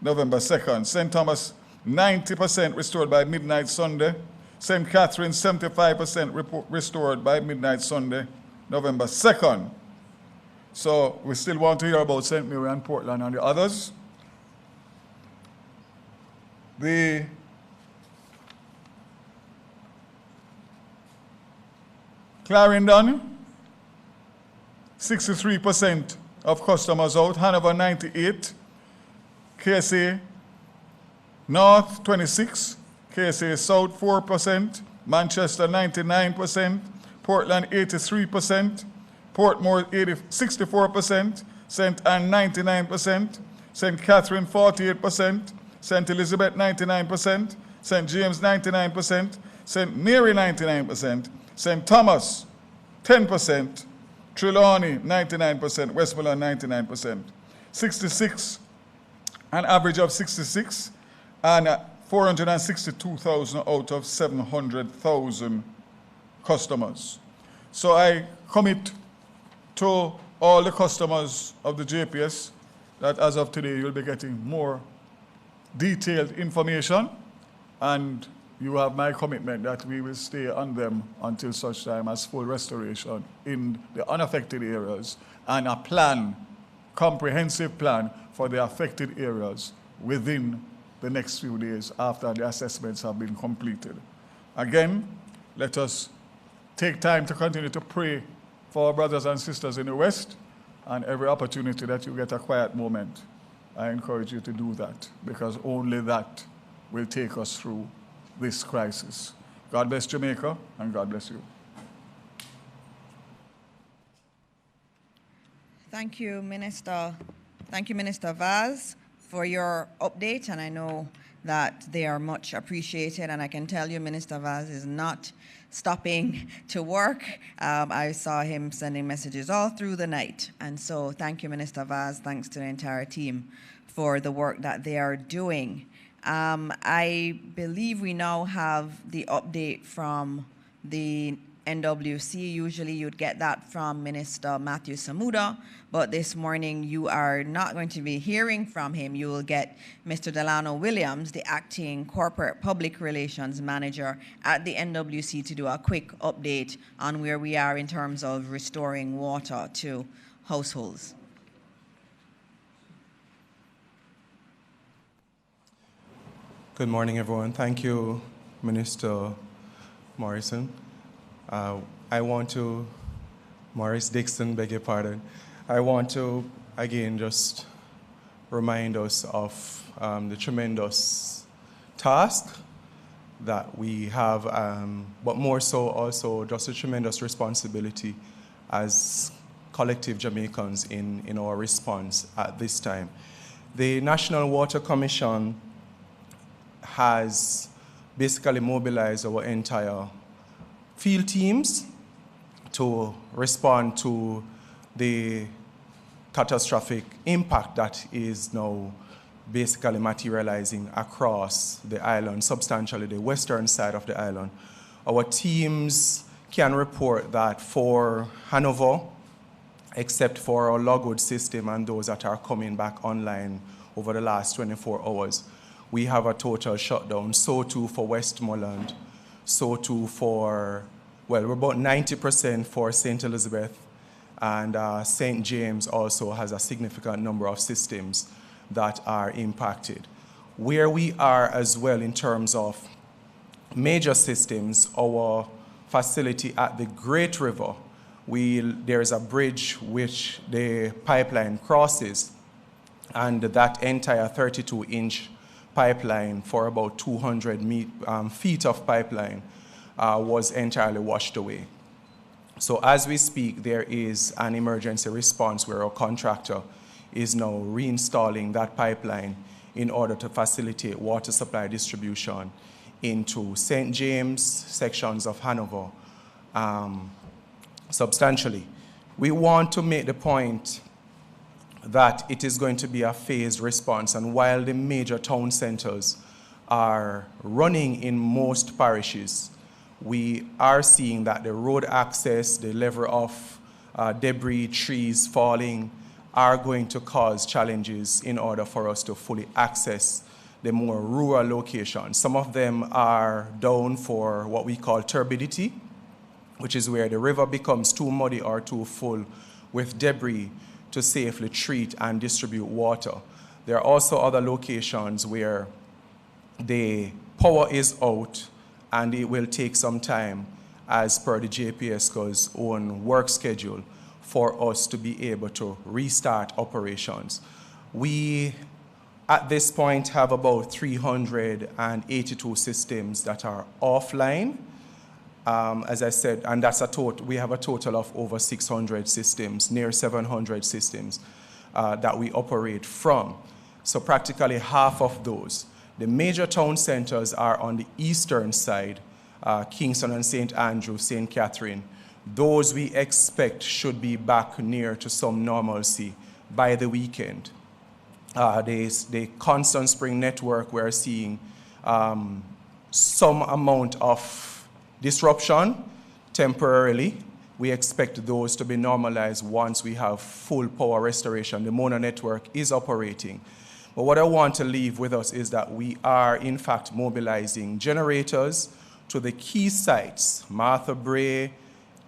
November 2nd. St. Thomas, 90% restored by midnight Sunday. St. Catherine, 75% restored by midnight Sunday, November 2nd. So we still want to hear about St. Mary and Portland and the others. The Clarendon, 63% of customers out. Hanover, 98. KSA North, 26. KSA South, 4%. Manchester, 99%. Portland, 83%. Portmore, 64%. St. Anne, 99%. St. Catherine, 48%. St. Elizabeth, 99%. St. James, 99%. St. Mary, 99%. St. Thomas, 10%. Trelawney, 99%. Westmoreland, 99%. 66, an average of 66. And 462,000 out of 700,000 customers. So I commit to all the customers of the JPS that as of today you'll be getting more detailed information, and you have my commitment that we will stay on them until such time as full restoration in the unaffected areas and a plan, comprehensive plan for the affected areas within the next few days after the assessments have been completed. Again, let us take time to continue to pray for our brothers and sisters in the West, and every opportunity that you get a quiet moment, I encourage you to do that, because only that will take us through this crisis. God bless Jamaica, and God bless you. Thank you, Minister. Thank you, Minister Vaz, for your update, and I know that they are much appreciated, and I can tell you Minister Vaz is not stopping to work. I saw him sending messages all through the night, and so thank you, Minister Vaz. Thanks to the entire team for the work that they are doing. I believe we now have the update from the NWC. Usually you'd get that from Minister Matthew Samuda, but this morning you are not going to be hearing from him. You will get Mr. Delano Williams, the acting corporate public relations manager at the NWC, to do a quick update on where we are in terms of restoring water to households. Good morning, everyone. Thank you, Minister Morrison. Maurice Dixon, beg your pardon. I want to, again, just remind us of the tremendous task that we have, but more so also just a tremendous responsibility as collective Jamaicans in our response at this time. The National Water Commission has basically mobilized our entire field teams to respond to the catastrophic impact that is now basically materializing across the island, substantially the western side of the island. Our teams can report that for Hanover, except for our logwood system and those that are coming back online over the last 24 hours, we have a total shutdown. So too for Westmoreland, so too for, well, we're about 90% for St. Elizabeth, and St. James also has a significant number of systems that are impacted. Where we are as well in terms of major systems, our facility at the Great River, there is a bridge which the pipeline crosses, and that entire 32-inch pipeline for about 200 feet of pipeline was entirely washed away. So as we speak, there is an emergency response where our contractor is now reinstalling that pipeline in order to facilitate water supply distribution into St. James, sections of Hanover, substantially. We want to make the point that it is going to be a phased response, and while the major town centers are running in most parishes, we are seeing that the road access, the level of debris, trees falling, are going to cause challenges in order for us to fully access the more rural locations. Some of them are down for what we call turbidity, which is where the river becomes too muddy or too full with debris to safely treat and distribute water. There are also other locations where the power is out and it will take some time, as per the JPSCO's own work schedule, for us to be able to restart operations. We, at this point, have about 382 systems that are offline. As I said, and that's we have a total of over 600 systems, near 700 systems that we operate from. So practically half of those. The major town centers are on the eastern side, Kingston and St. Andrew, St. Catherine. Those we expect should be back near to some normalcy by the weekend. The Constant Spring network, we're seeing some amount of disruption temporarily. We expect those to be normalized once we have full power restoration. The Mona network is operating. But what I want to leave with us is that we are, in fact, mobilizing generators to the key sites, Martha Brae,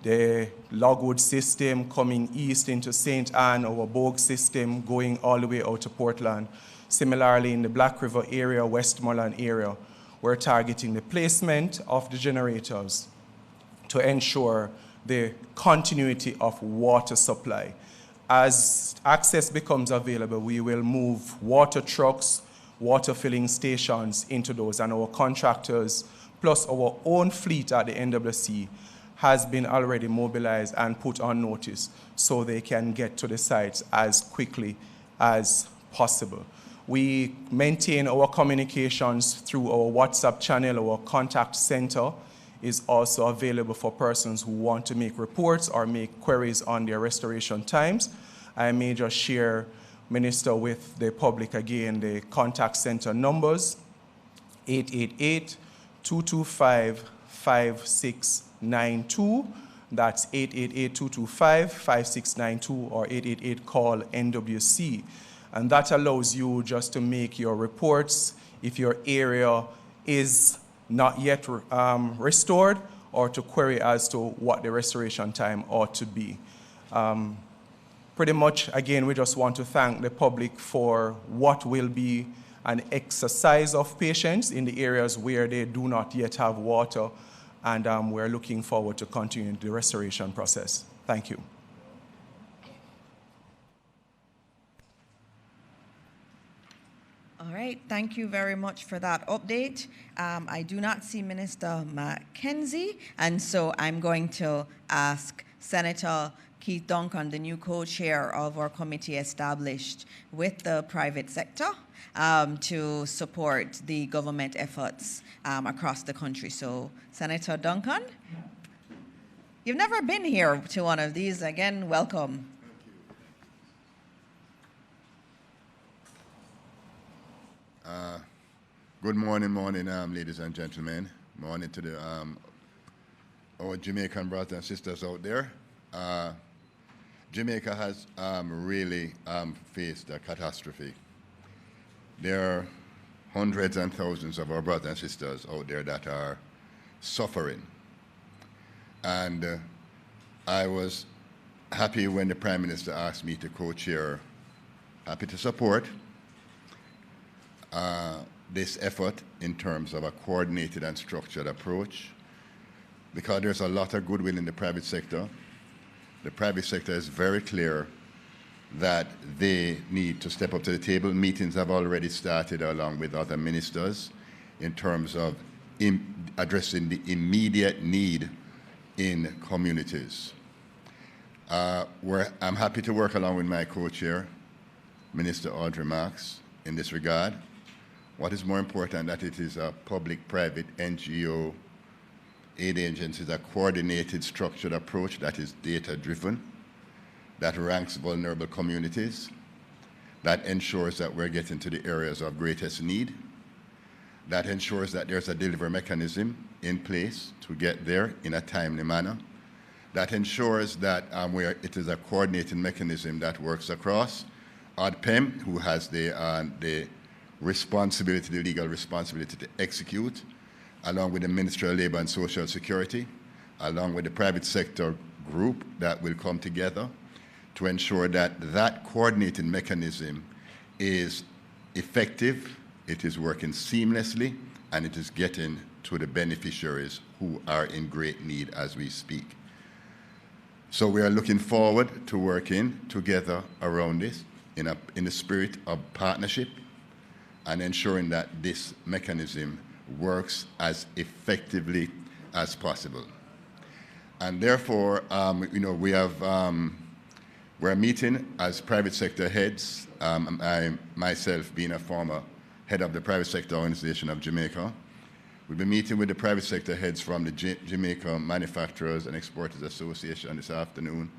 the Logwood system coming east into St. Anne, our Bogue system going all the way out to Portland. Similarly, in the Black River area, Westmoreland area, we're targeting the placement of the generators to ensure the continuity of water supply. As access becomes available, we will move water trucks, water filling stations into those, and our contractors, plus our own fleet at the NWC, has been already mobilized and put on notice so they can get to the sites as quickly as possible. We maintain our communications through our WhatsApp channel. Our contact center is also available for persons who want to make reports or make queries on their restoration times. I may just share, Minister, with the public again the contact center numbers: 888-225-5692. That's 888-225-5692 or 888-CALL NWC. And that allows you just to make your reports if your area is not yet restored, or to query as to what the restoration time ought to be. Pretty much, again, we just want to thank the public for what will be an exercise of patience in the areas where they do not yet have water, and we're looking forward to continuing the restoration process. Thank you. All right, thank you very much for that update. I do not see Minister McKenzie, and so I'm going to ask Senator Keith Duncan, the new co-chair of our committee established with the private sector, to support the government efforts across the country. So, Senator Duncan, you've never been here to one of these. Again, welcome. Good morning, ladies and gentlemen. Morning to the our Jamaican brothers and sisters out there. Jamaica has really faced a catastrophe. There are hundreds and thousands of our brothers and sisters out there that are suffering. And I was happy when the Prime Minister asked me to co-chair, happy to support this effort in terms of a coordinated and structured approach, because there's a lot of goodwill in the private sector. The private sector is very clear that they need to step up to the table. Meetings have already started along with other ministers in terms of addressing the immediate need in communities. I'm happy to work along with my co-chair, Minister Audrey Marks, in this regard. What is more important that it is a public-private NGO aid agencies, a coordinated, structured approach that is data-driven, that ranks vulnerable communities, that ensures that we're getting to the areas of greatest need, that ensures that there's a delivery mechanism in place to get there in a timely manner, that ensures that it is a coordinated mechanism that works across ODPEM, who has the responsibility, the legal responsibility to execute, along with the Ministry of Labour and Social Security, along with the private sector group that will come together to ensure that that coordinated mechanism is effective, it is working seamlessly, and it is getting to the beneficiaries who are in great need as we speak. So we are looking forward to working together around this in the spirit of partnership and ensuring that this mechanism works as effectively as possible. And therefore, we're meeting as private sector heads. I myself, being a former head of the private sector organization of Jamaica, we'll be meeting with the private sector heads from the Jamaica Manufacturers and Exporters Association this afternoon,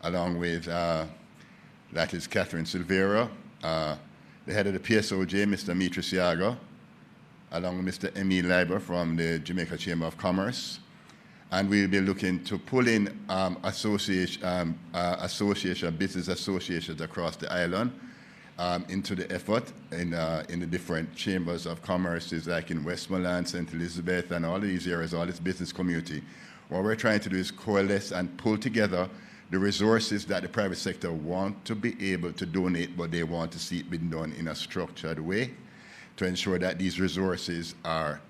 along with, that is Catherine Silveira, the head of the PSOJ, Mr. Mitra Siaga, along with Mr. Emil Leiber from the Jamaica Chamber of Commerce, and we'll be looking to pull in business associations across the island into the effort in the different chambers of commerces, like in Westmoreland, St. Elizabeth, and all these areas, all this business community. What we're trying to do is coalesce and pull together the resources that the private sector want to be able to donate, but they want to see it being done in a structured way to ensure that these resources are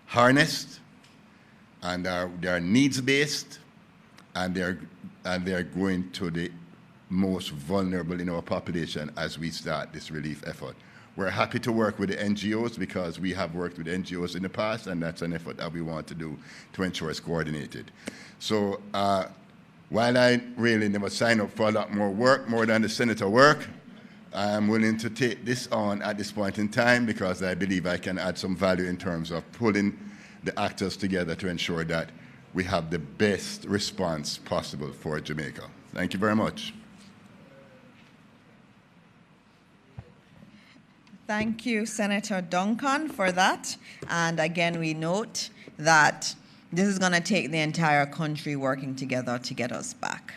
harnessed and they are needs-based, and they're going to the most vulnerable in our population as we start this relief effort. We're happy to work with the NGOs because we have worked with NGOs in the past, and that's an effort that we want to do to ensure it's coordinated. So while I really never signed up for a lot more work, more than the senator work, I'm willing to take this on at this point in time because I believe I can add some value in terms of pulling the actors together to ensure that we have the best response possible for Jamaica. Thank you very much. Thank you, Senator Duncan, for that. And again, we note that this is going to take the entire country working together to get us back.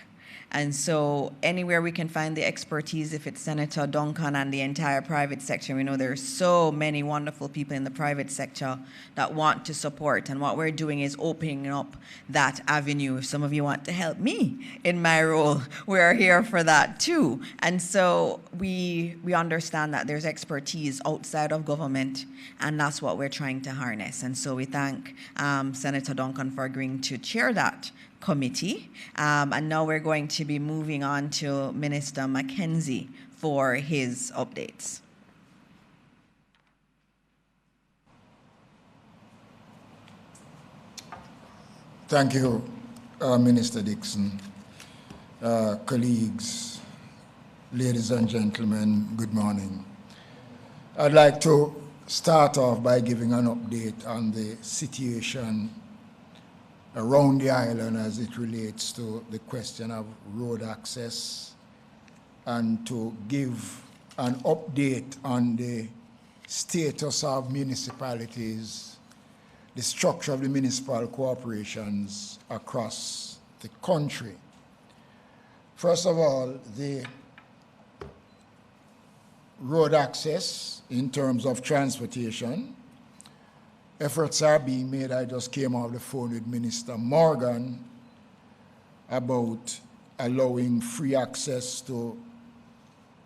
And so anywhere we can find the expertise, if it's Senator Duncan and the entire private sector, we know there's so many wonderful people in the private sector that want to support. And what we're doing is opening up that avenue. If some of you want to help me in my role, we're here for that too. And so we understand that there's expertise outside of government, and that's what we're trying to harness. And so we thank Senator Duncan for agreeing to chair that committee. And now we're going to be moving on to Minister McKenzie for his updates. Thank you, Minister Dixon. Colleagues, ladies and gentlemen, good morning. I'd like to start off by giving an update on the situation around the island as it relates to the question of road access, and to give an update on the status of municipalities, the structure of the municipal corporations across the country. First of all, the road access in terms of transportation, efforts are being made. I just came off the phone with Minister Morgan about allowing free access to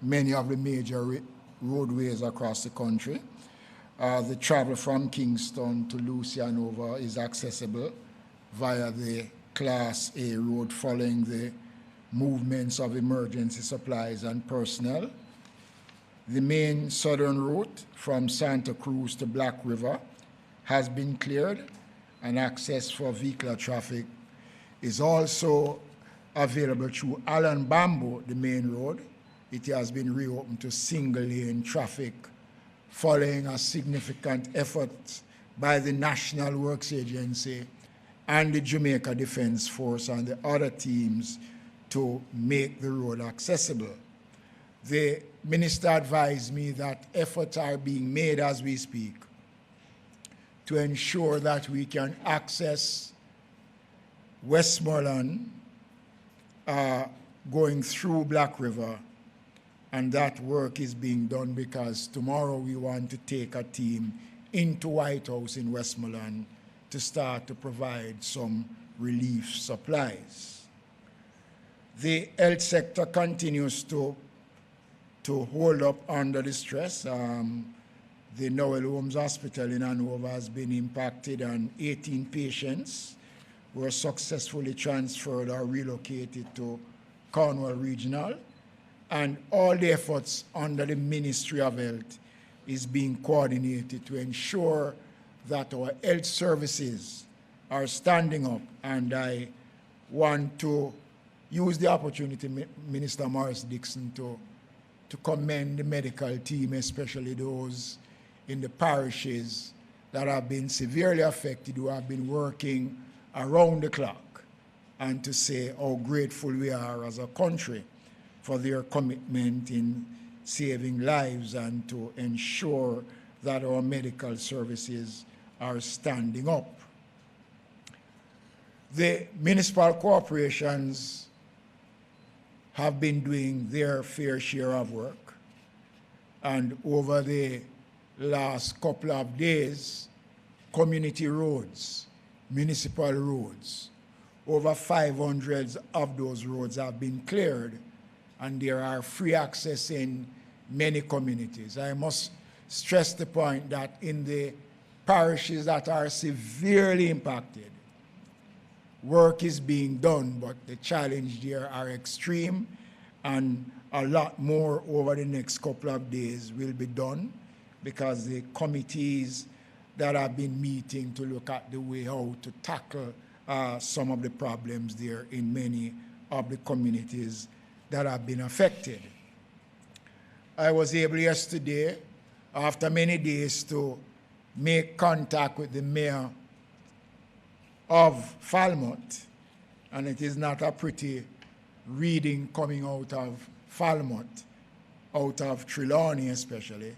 many of the major roadways across the country. The travel from Kingston to Lucy and over is accessible via the Class A road following the movements of emergency supplies and personnel. The main southern route from Santa Cruz to Black River has been cleared, and access for vehicular traffic is also available through Allen Bamboo, the main road. It has been reopened to single-lane traffic following a significant effort by the National Works Agency and the Jamaica Defense Force and the other teams to make the road accessible. The minister advised me that efforts are being made as we speak to ensure that we can access Westmoreland going through Black River, and that work is being done because tomorrow we want to take a team into White House in Westmoreland to start to provide some relief supplies. The health sector continues to hold up under the stress. The Noel Holmes Hospital in Hanover has been impacted, and 18 patients were successfully transferred or relocated to Cornwall Regional. And all the efforts under the Ministry of Health is being coordinated to ensure that our health services are standing up. And I want to use the opportunity, Minister Morris Dixon, to commend the medical team, especially those in the parishes that have been severely affected, who have been working around the clock, and to say how grateful we are as a country for their commitment in saving lives and to ensure that our medical services are standing up. The municipal corporations have been doing their fair share of work, and over the last couple of days, community roads, municipal roads, over 500 of those roads have been cleared, and there are free access in many communities. I must stress the point that in the parishes that are severely impacted, work is being done, but the challenge there are extreme, and a lot more over the next couple of days will be done, because the committees that have been meeting to look at the way how to tackle some of the problems there in many of the communities that have been affected. I was able yesterday, after many days, to make contact with the mayor of Falmouth, and it is not a pretty reading coming out of Falmouth, out of Trelawney especially.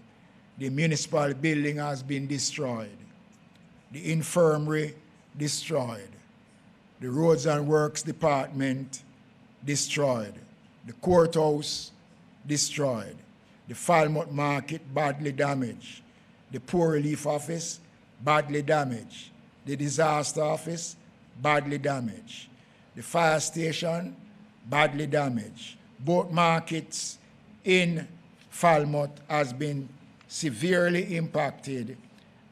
The municipal building has been destroyed, the infirmary destroyed, the roads and works department destroyed, the courthouse destroyed, the Falmouth market badly damaged, the poor relief office badly damaged, the disaster office badly damaged, the fire station badly damaged. Both markets in Falmouth has been severely impacted,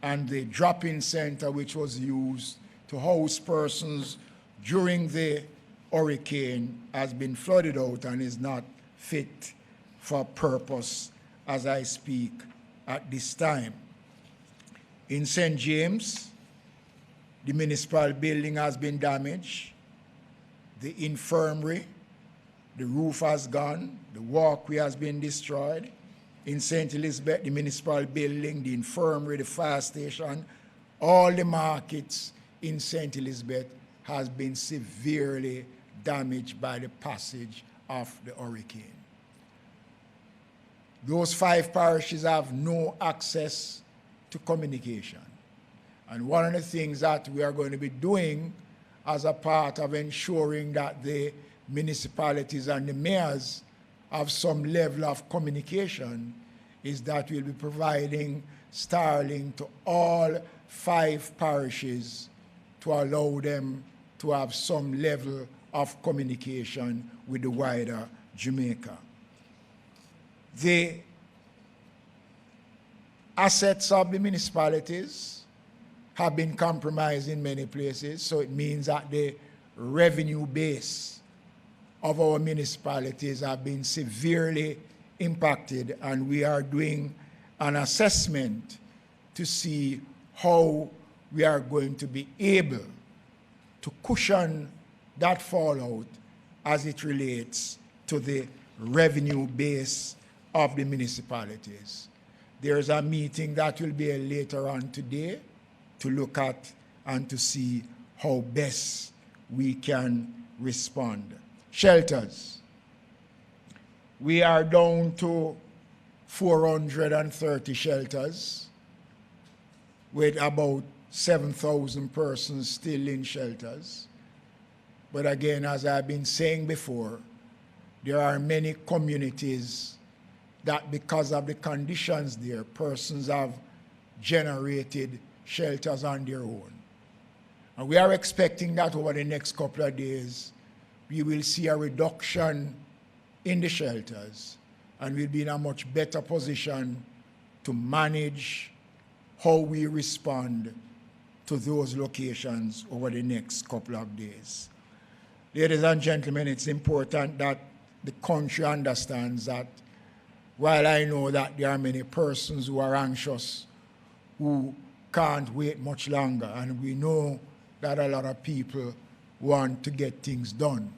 and the drop-in center, which was used to house persons during the hurricane, has been flooded out and is not fit for purpose as I speak at this time. In St. James, the municipal building has been damaged, the infirmary, the roof has gone, the walkway has been destroyed. In St. Elizabeth, the municipal building, the infirmary, the fire station, all the markets in St. Elizabeth has been severely damaged by the passage of the hurricane. Those 5 parishes have no access to communication. And one of the things that we are going to be doing as a part of ensuring that the municipalities and the mayors have some level of communication is that we'll be providing Starlink to all 5 parishes to allow them to have some level of communication with the wider Jamaica. The assets of the municipalities have been compromised in many places, so it means that the revenue base of our municipalities have been severely impacted, and we are doing an assessment to see how we are going to be able to cushion that fallout as it relates to the revenue base of the municipalities. There is a meeting that will be later on today to look at and to see how best we can respond. Shelters. We are down to 430 shelters with about 7,000 persons still in shelters. But again, as I've been saying before, there are many communities that because of the conditions there, persons have generated shelters on their own. And we are expecting that over the next couple of days, we will see a reduction in the shelters, and we'll be in a much better position to manage how we respond to those locations over the next couple of days. Ladies and gentlemen, it's important that the country understands that while I know that there are many persons who are anxious, who can't wait much longer, and we know that a lot of people want to get things done,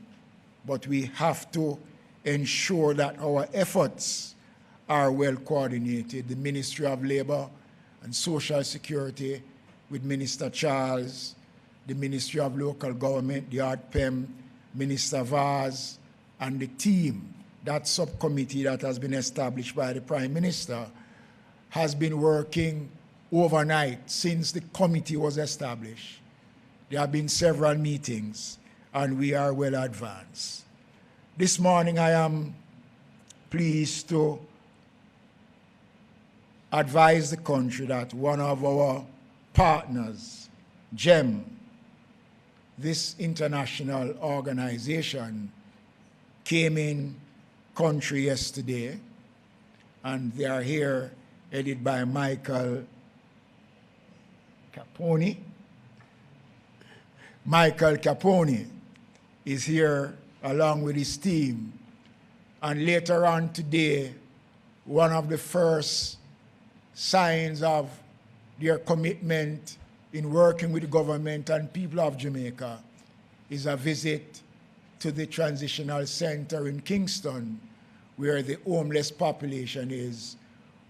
but we have to ensure that our efforts are well coordinated. The Ministry of Labour and Social Security with Minister Charles, the Ministry of Local Government, the ARTPEM, Minister Vaz, and the team, that subcommittee that has been established by the Prime Minister, has been working overnight since the committee was established There have been several meetings, and we are well advanced. This morning, I am pleased to advise the country that one of our partners, GEM, this international organization, came in country yesterday, and they are here, headed by Michael Capone. Michael Capone is here along with his team. And later on today, one of the first signs of their commitment in working with the government and people of Jamaica is a visit to the transitional center in Kingston, where the homeless population is,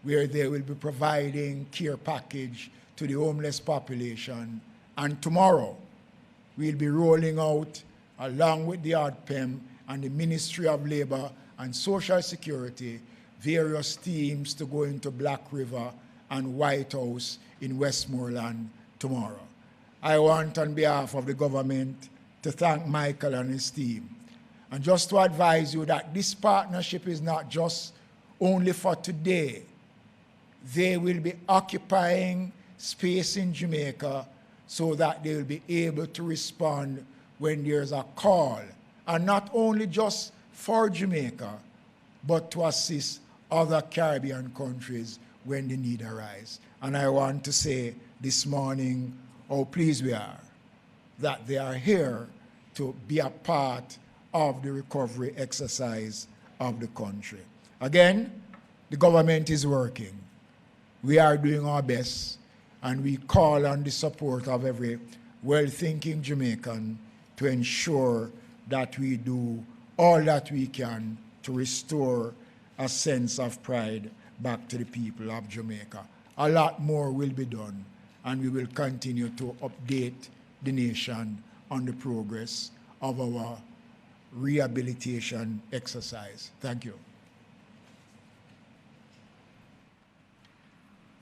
where they will be providing care package to the homeless population. And tomorrow, we'll be rolling out, along with the RPEM and the Ministry of Labor and Social Security, various teams to go into Black River and White House in Westmoreland tomorrow. I want, on behalf of the government, to thank Michael and his team. And just to advise you that this partnership is not just only for today. They will be occupying space in Jamaica so that they will be able to respond when there's a call, and not only just for Jamaica, but to assist other Caribbean countries when the need arises. And I want to say this morning how pleased we are that they are here to be a part of the recovery exercise of the country. Again, the government is working. We are doing our best, and we call on the support of every well-thinking Jamaican to ensure that we do all that we can to restore a sense of pride back to the people of Jamaica. A lot more will be done, and we will continue to update the nation on the progress of our rehabilitation exercise. Thank you.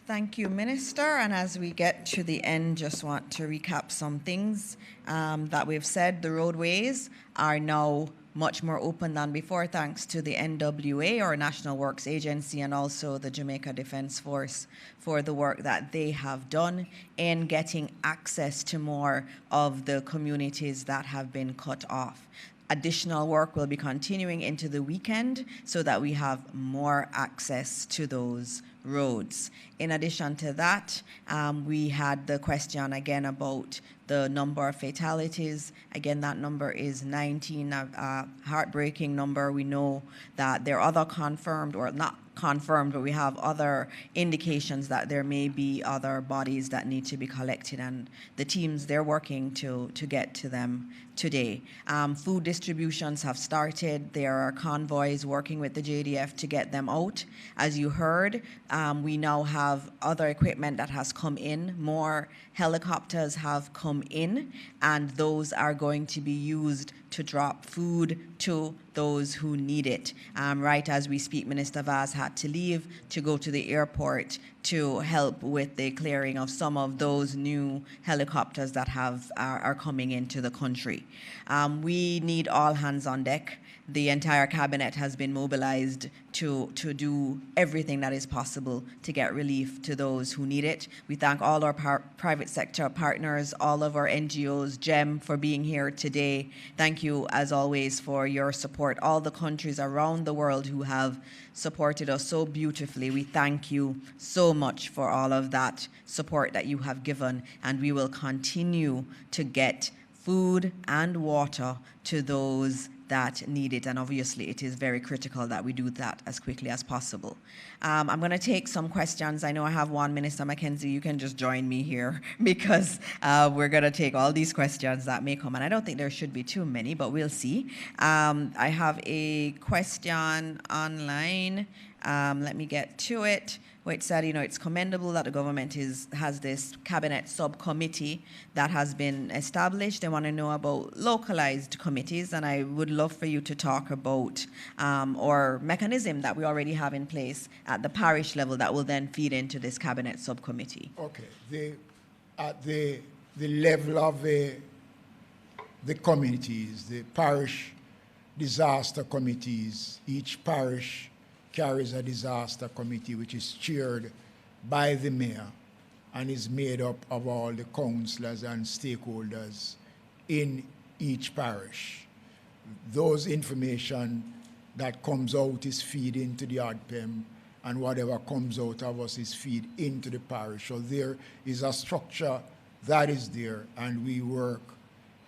Thank you, Minister. And as we get to the end, just want to recap some things that we've said. The roadways are now much more open than before, thanks to the NWA, or National Works Agency, and also the Jamaica Defence Force for the work that they have done in getting access to more of the communities that have been cut off. Additional work will be continuing into the weekend so that we have more access to those roads. In addition to that, we had the question again about the number of fatalities. Again, that number is 19, a heartbreaking number. We know that there are other confirmed, or not confirmed, but we have other indications that there may be other bodies that need to be collected, and the teams, they're working to get to them today. Food distributions have started. There are convoys working with the JDF to get them out. As you heard, we now have other equipment that has come in. More helicopters have come in, and those are going to be used to drop food to those who need it. Right as we speak, Minister Vaz had to leave to go to the airport to help with the clearing of some of those new helicopters that are coming into the country. We need all hands on deck. The entire cabinet has been mobilized to do everything that is possible to get relief to those who need it. We thank all our private sector partners, all of our NGOs, GEM, for being here today. Thank you, as always, for your support. All the countries around the world who have supported us so beautifully, we thank you so much for all of that support that you have given, and we will continue to get food and water to those that need it, and obviously it is very critical that we do that as quickly as possible. I'm going to take some questions. I know I have one. Minister McKenzie, you can just join me here because we're going to take all these questions that may come, and I don't think there should be too many, but we'll see. I have a question online. Let me get to it. Where it said, it's commendable that the government has this cabinet subcommittee that has been established. They want to know about localized committees, and I would love for you to talk about our mechanism that we already have in place at the parish level that will then feed into this cabinet subcommittee. Okay. At the the level of the committees, the parish disaster committees. Each parish carries a disaster committee which is chaired by the mayor and is made up of all the councillors and stakeholders in each parish. Those information that comes out is feed into the ADPEM, and whatever comes out of us is feed into the parish. So there is a structure that is there, and we work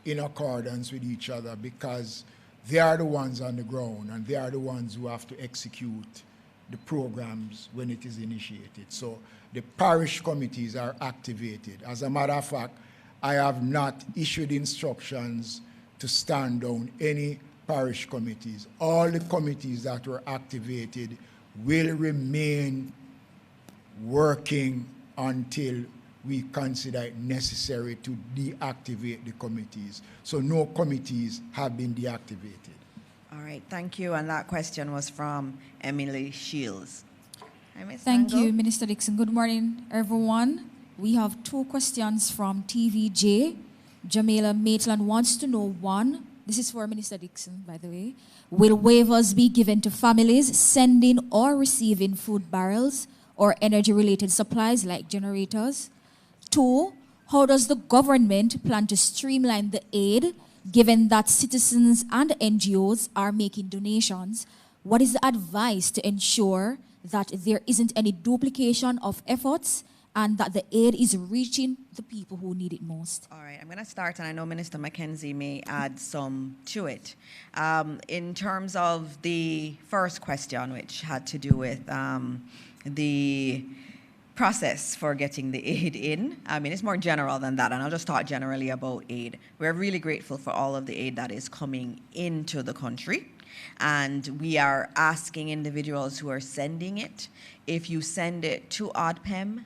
in accordance with each other because they are the ones on the ground and they are the ones who have to execute the programs when it is initiated. So the parish committees are activated. As a matter of fact, I have not issued instructions to stand down any parish committees. All the committees that were activated will remain working until we consider it necessary to deactivate the committees. So no committees have been deactivated. All right, thank you. And that question was from Emily Shields. Hi, Ms. Thank Mango. you, Minister Dixon. Good morning, everyone. We have two questions from TVJ. Jamila Maitland wants to know, one, this is for Minister Dixon, by the way, will waivers be given to families sending or receiving food barrels or energy-related supplies like generators? Two, how does the government plan to streamline the aid, given that citizens and NGOs are making donations? What is the advice to ensure that there isn't any duplication of efforts and that the aid is reaching the people who need it most? All right, I'm going to start, and I know Minister McKenzie may add some to it. In terms of the first question, which had to do with the process for getting the aid in, I mean, it's more general than that, and I'll just talk generally about aid. We're really grateful for all of the aid that is coming into the country, and we are asking individuals who are sending it, if you send it to ADPEM,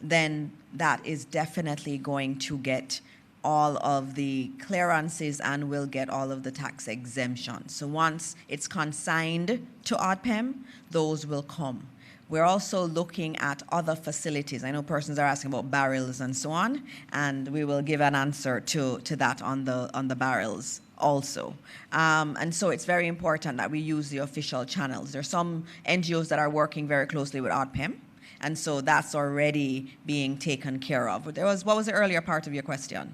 then that is definitely going to get all of the clearances and will get all of the tax exemptions. So once it's consigned to ADPEM, those will come. We're also looking at other facilities. I know persons are asking about barrels and so on, and we will give an answer to that on the barrels also. And so it's very important that we use the official channels. There are some NGOs that are working very closely with ADPEM, and so that's already being taken care of. But what was the earlier part of your question?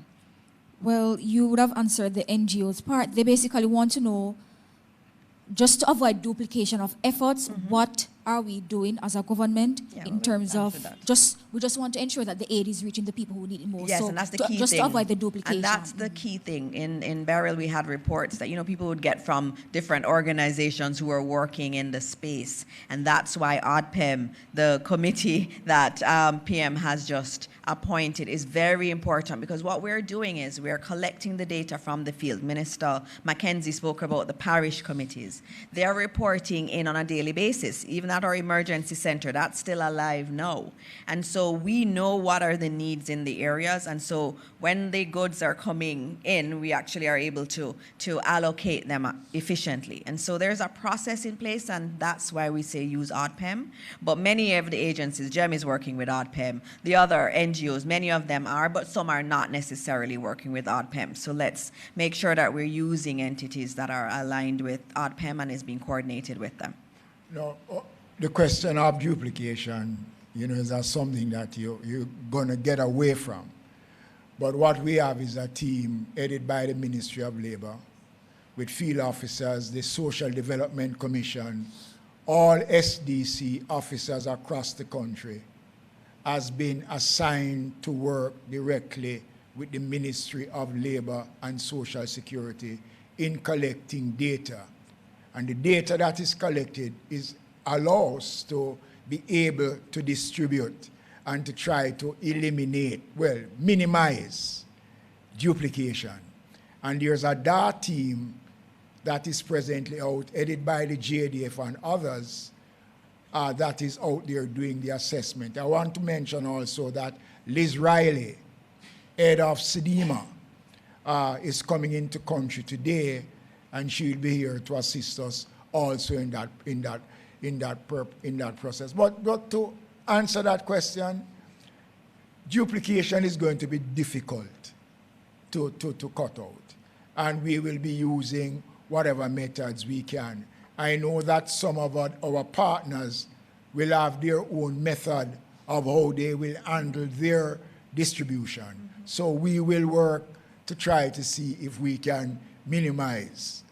Well, you would have answered the NGOs part. They basically want to know, just to avoid duplication of efforts, what are we doing as a government in terms of we just want to ensure that the aid is reaching the people who need it most. Yes, so and that's the key thing. Just to avoid the duplication. And that's the key thing. In Beryl, we had reports that, people would get from different organizations who are working in the space. And that's why ADPEM, the committee that PM has just appointed, is very important, because what we're doing is we're collecting the data from the field. Minister McKenzie spoke about the parish committees. They're reporting in on a daily basis, even at our emergency center. That's still alive now. And so we know what are the needs in the areas. And so when the goods are coming in, we actually are able to allocate them efficiently. And so there's a process in place, and that's why we say use ADPEM. But many of the agencies, GEM is working with ADPEM. The other NGOs, many of them are, but some are not necessarily working with ADPEM. So let's make sure that we're using entities that are aligned with ADPEM and is being coordinated with them. No, the question of duplication, is that something that you're going to get away from. But what we have is a team headed by the Ministry of Labor with field officers, the Social Development Commission, all SDC officers across the country has been assigned to work directly with the Ministry of Labor and Social Security in collecting data. And the data that is collected allows to be able to distribute and to try to minimize duplication. And there's a DAR team that is presently out, headed by the JDF and others, that is out there doing the assessment. I want to mention also that Liz Riley, head of SEDEMA, is coming into country today, and she'll be here to assist us also in that process. But to answer that question, duplication is going to be difficult. to cut out. And we will be using whatever methods we can. I know that some of our partners will have their own method of how they will handle their distribution. So we will work to try to see if we can minimize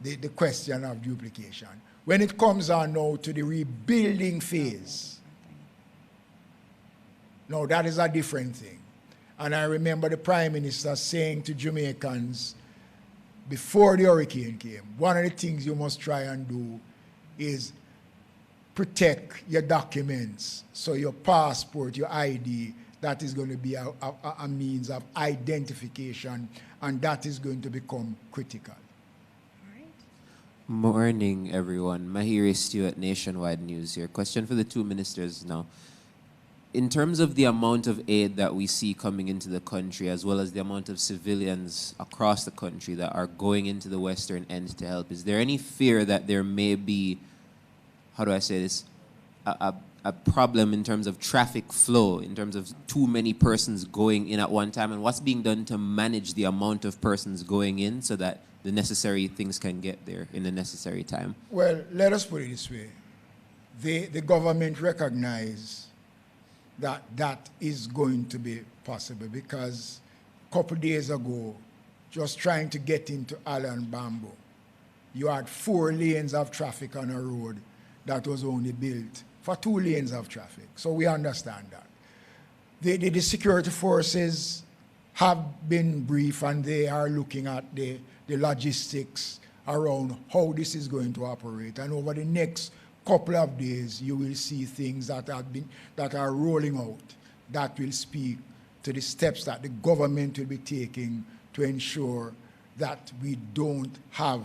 the question of duplication. When it comes on now to the rebuilding phase, now that is a different thing. And I remember the Prime Minister saying to Jamaicans before the hurricane came, one of the things you must try and do is protect your documents. So your passport, your ID, that is going to be a means of identification, and that is going to become critical. Morning, everyone. Mahiri Stewart, Nationwide News here. Question for the two ministers now. In terms of the amount of aid that we see coming into the country, as well as the amount of civilians across the country that are going into the western end to help, is there any fear that there may be, how do I say this, a problem in terms of traffic flow, in terms of too many persons going in at one time, and what's being done to manage the amount of persons going in so that the necessary things can get there in the necessary time? Well, let us put it this way. The government recognize that that is going to be possible, because a couple days ago, just trying to get into Island Bamboo, you had 4 lanes of traffic on a road that was only built for 2 lanes of traffic. So we understand that. The security forces have been briefed, and they are looking at the logistics around how this is going to operate. And over the next couple of days, you will see things that are rolling out that will speak to the steps that the government will be taking to ensure that we don't have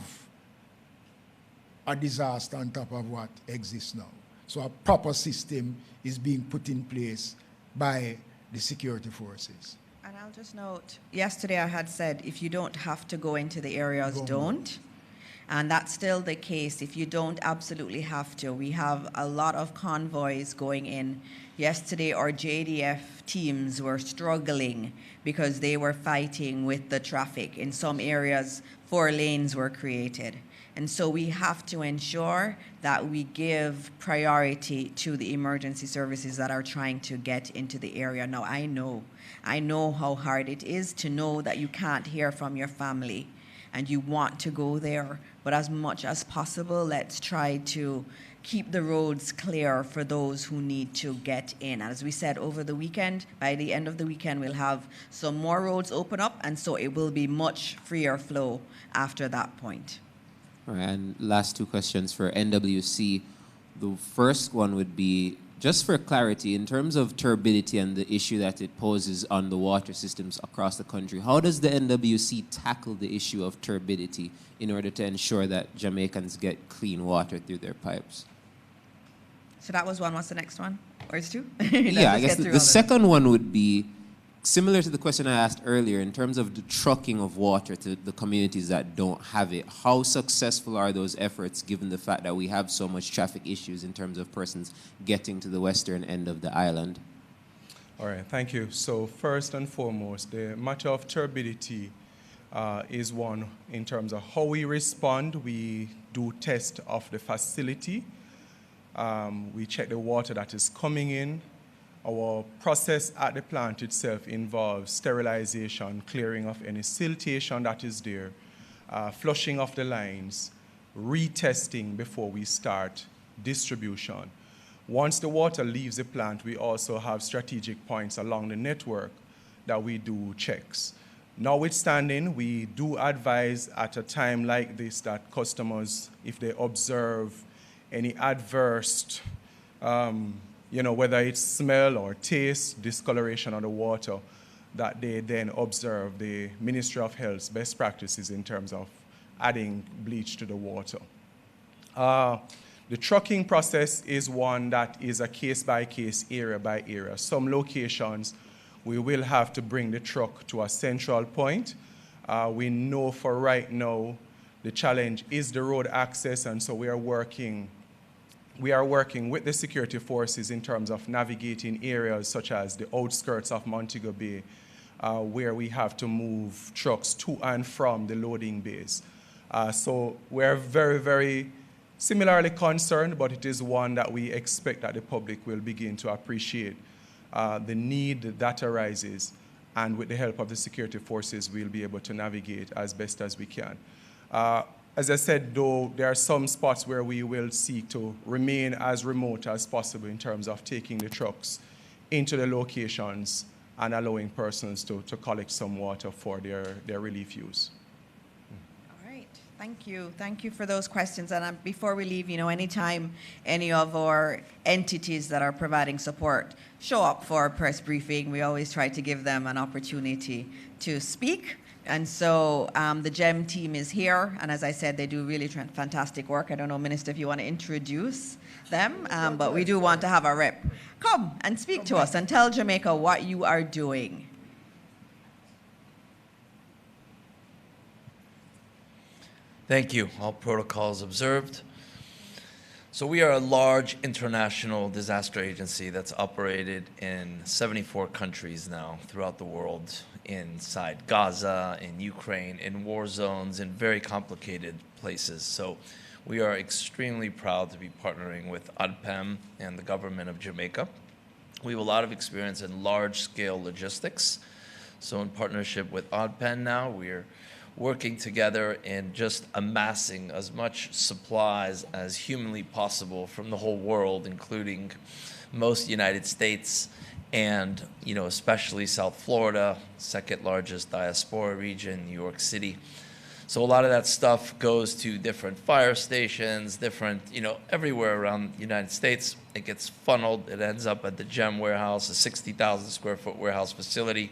a disaster on top of what exists now. So a proper system is being put in place by the security forces. And I'll just note, yesterday I had said, if you don't have to go into the areas, don't. And that's still the case. If you don't absolutely have to, we have a lot of convoys going in. Yesterday, our JDF teams were struggling because they were fighting with the traffic. In some areas, 4 lanes were created. And so we have to ensure that we give priority to the emergency services that are trying to get into the area. Now, I know how hard it is to know that you can't hear from your family and you want to go there. But as much as possible, let's try to keep the roads clear for those who need to get in. As we said, over the weekend, by the end of the weekend, we'll have some more roads open up, and so it will be much freer flow after that point. All right, and last 2 questions for NWC. The first one would be, just for clarity, in terms of turbidity and the issue that it poses on the water systems across the country, how does the NWC tackle the issue of turbidity in order to ensure that Jamaicans get clean water through their pipes? So that was one. What's the next one? Or it's 2? Yeah, I guess the second one would be similar to the question I asked earlier in terms of the trucking of water to the communities that don't have it. How successful are those efforts given the fact that we have so much traffic issues in terms of persons getting to the western end of the island? All right, thank you. So first and foremost, the matter of turbidity is one in terms of how we respond. We do test of the facility. We check the water that is coming in. Our process at the plant itself involves sterilization, clearing of any siltation that is there, flushing of the lines, retesting before we start distribution. Once the water leaves the plant, we also have strategic points along the network that we do checks. Notwithstanding, we do advise at a time like this that customers, if they observe any adverse whether it's smell or taste, discoloration of the water, that they then observe the Ministry of Health's best practices in terms of adding bleach to the water. The trucking process is one that is a case-by-case, area-by-area. Some locations, we will have to bring the truck to a central point. We know for right now the challenge is the road access, and so we are working with the security forces in terms of navigating areas such as the outskirts of Montego Bay, where we have to move trucks to and from the loading bays. So we're very, very similarly concerned, but it is one that we expect that the public will begin to appreciate the need that arises, and with the help of the security forces, we'll be able to navigate as best as we can. As I said, though, there are some spots where we will seek to remain as remote as possible in terms of taking the trucks into the locations and allowing persons to collect some water for their relief use. All right, thank you. Thank you for those questions. And before we leave, anytime any of our entities that are providing support show up for a press briefing, we always try to give them an opportunity to speak. And so the GEM team is here, and as I said, they do really fantastic work. I don't know, Minister, if you want to introduce them, but we do want to have a rep come and speak to us and tell Jamaica what you are doing. Thank you. All protocols observed. So we are a large international disaster agency that's operated in 74 countries now throughout the world, inside Gaza, in Ukraine, in war zones, in very complicated places. So we are extremely proud to be partnering with ODPEM and the government of Jamaica. We have a lot of experience in large-scale logistics. So in partnership with ODPEM now, we're working together in just amassing as much supplies as humanly possible from the whole world, including most United States and, especially South Florida, second largest diaspora region, New York City. So a lot of that stuff goes to different fire stations, different, everywhere around the United States. It gets funneled. It ends up at the GEM warehouse, a 60,000 square foot warehouse facility.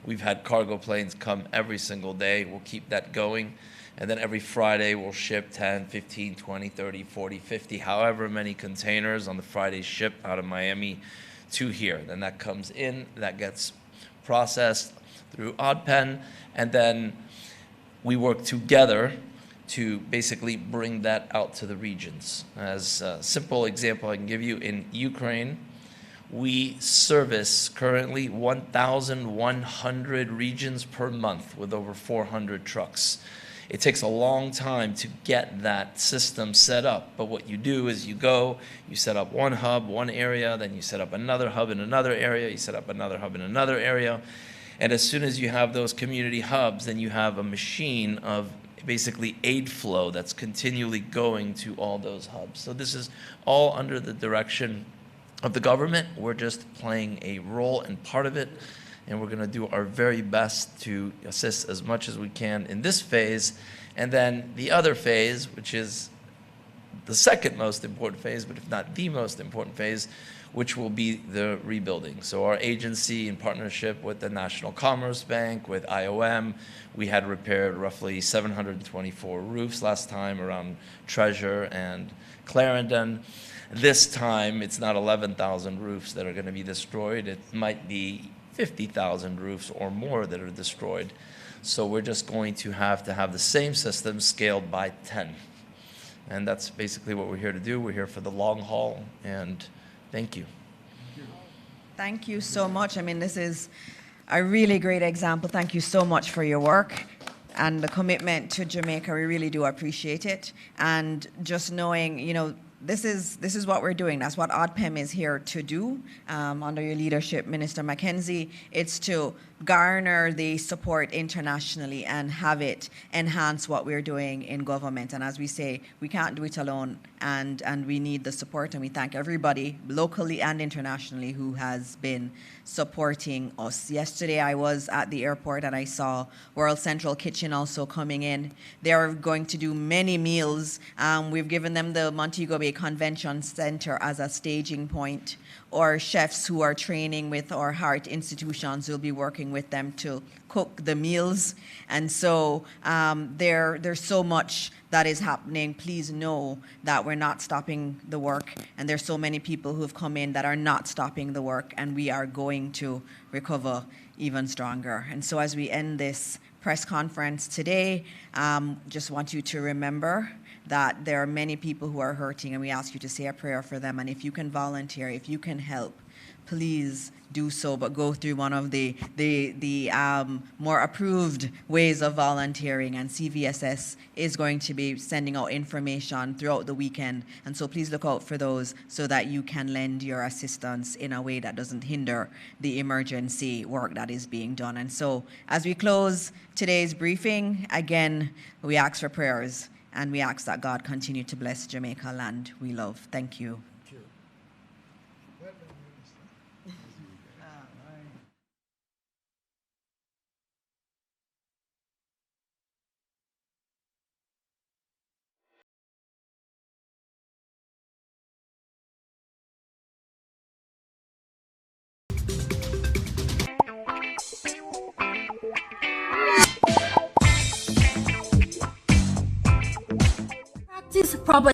We've had cargo planes come every single day. We'll keep that going. And then every Friday, we'll ship 10, 15, 20, 30, 40, 50, however many containers on the Friday ship out of Miami to here. Then that comes in, that gets processed through ODPEN, and then we work together to basically bring that out to the regions. As a simple example I can give you, in Ukraine, we service currently 1,100 regions per month with over 400 trucks. It takes a long time to get that system set up, but what you do is you set up one hub, one area, then you set up another hub in another area, you set up another hub in another area, and as soon as you have those community hubs, then you have a machine of basically aid flow that's continually going to all those hubs. So this is all under the direction of the government. We're just playing a role and part of it, and we're going to do our very best to assist as much as we can in this phase. And then the other phase, which is the second most important phase, but if not the most important phase, which will be the rebuilding. So our agency, in partnership with the National Commerce Bank, with IOM, we had repaired roughly 724 roofs last time around Treasure and Clarendon. This time, it's not 11,000 roofs that are going to be destroyed. It might be 50,000 roofs or more that are destroyed. So we're just going to have the same system scaled by 10. And that's basically what we're here to do. We're here for the long haul, and thank you. Thank you so much. This is a really great example. Thank you so much for your work and the commitment to Jamaica. We really do appreciate it. And just knowing, this is what we're doing. That's what ODPEM is here to do under your leadership, Minister McKenzie. It's to garner the support internationally and have it enhance what we're doing in government. And as we say, we can't do it alone, and we need the support. And we thank everybody locally and internationally who has been supporting us. Yesterday I was at the airport and I saw World Central Kitchen also coming in. They're going to do many meals. We've given them the Montego Bay Convention Center as a staging point. Or chefs who are training with our heart institutions will be working with them to cook the meals. And so there's so much that is happening. Please know that we're not stopping the work, and there's so many people who have come in that are not stopping the work, and we are going to recover even stronger. And so as we end this press conference today, just want you to remember that there are many people who are hurting, and we ask you to say a prayer for them. And if you can volunteer, if you can help, please do so, but go through one of the more approved ways of volunteering, and CVSS is going to be sending out information throughout the weekend, and so please look out for those so that you can lend your assistance in a way that doesn't hinder the emergency work that is being done. And so as we close today's briefing, again, we ask for prayers, and we ask that God continue to bless Jamaica, land we love. Thank you. Practice proper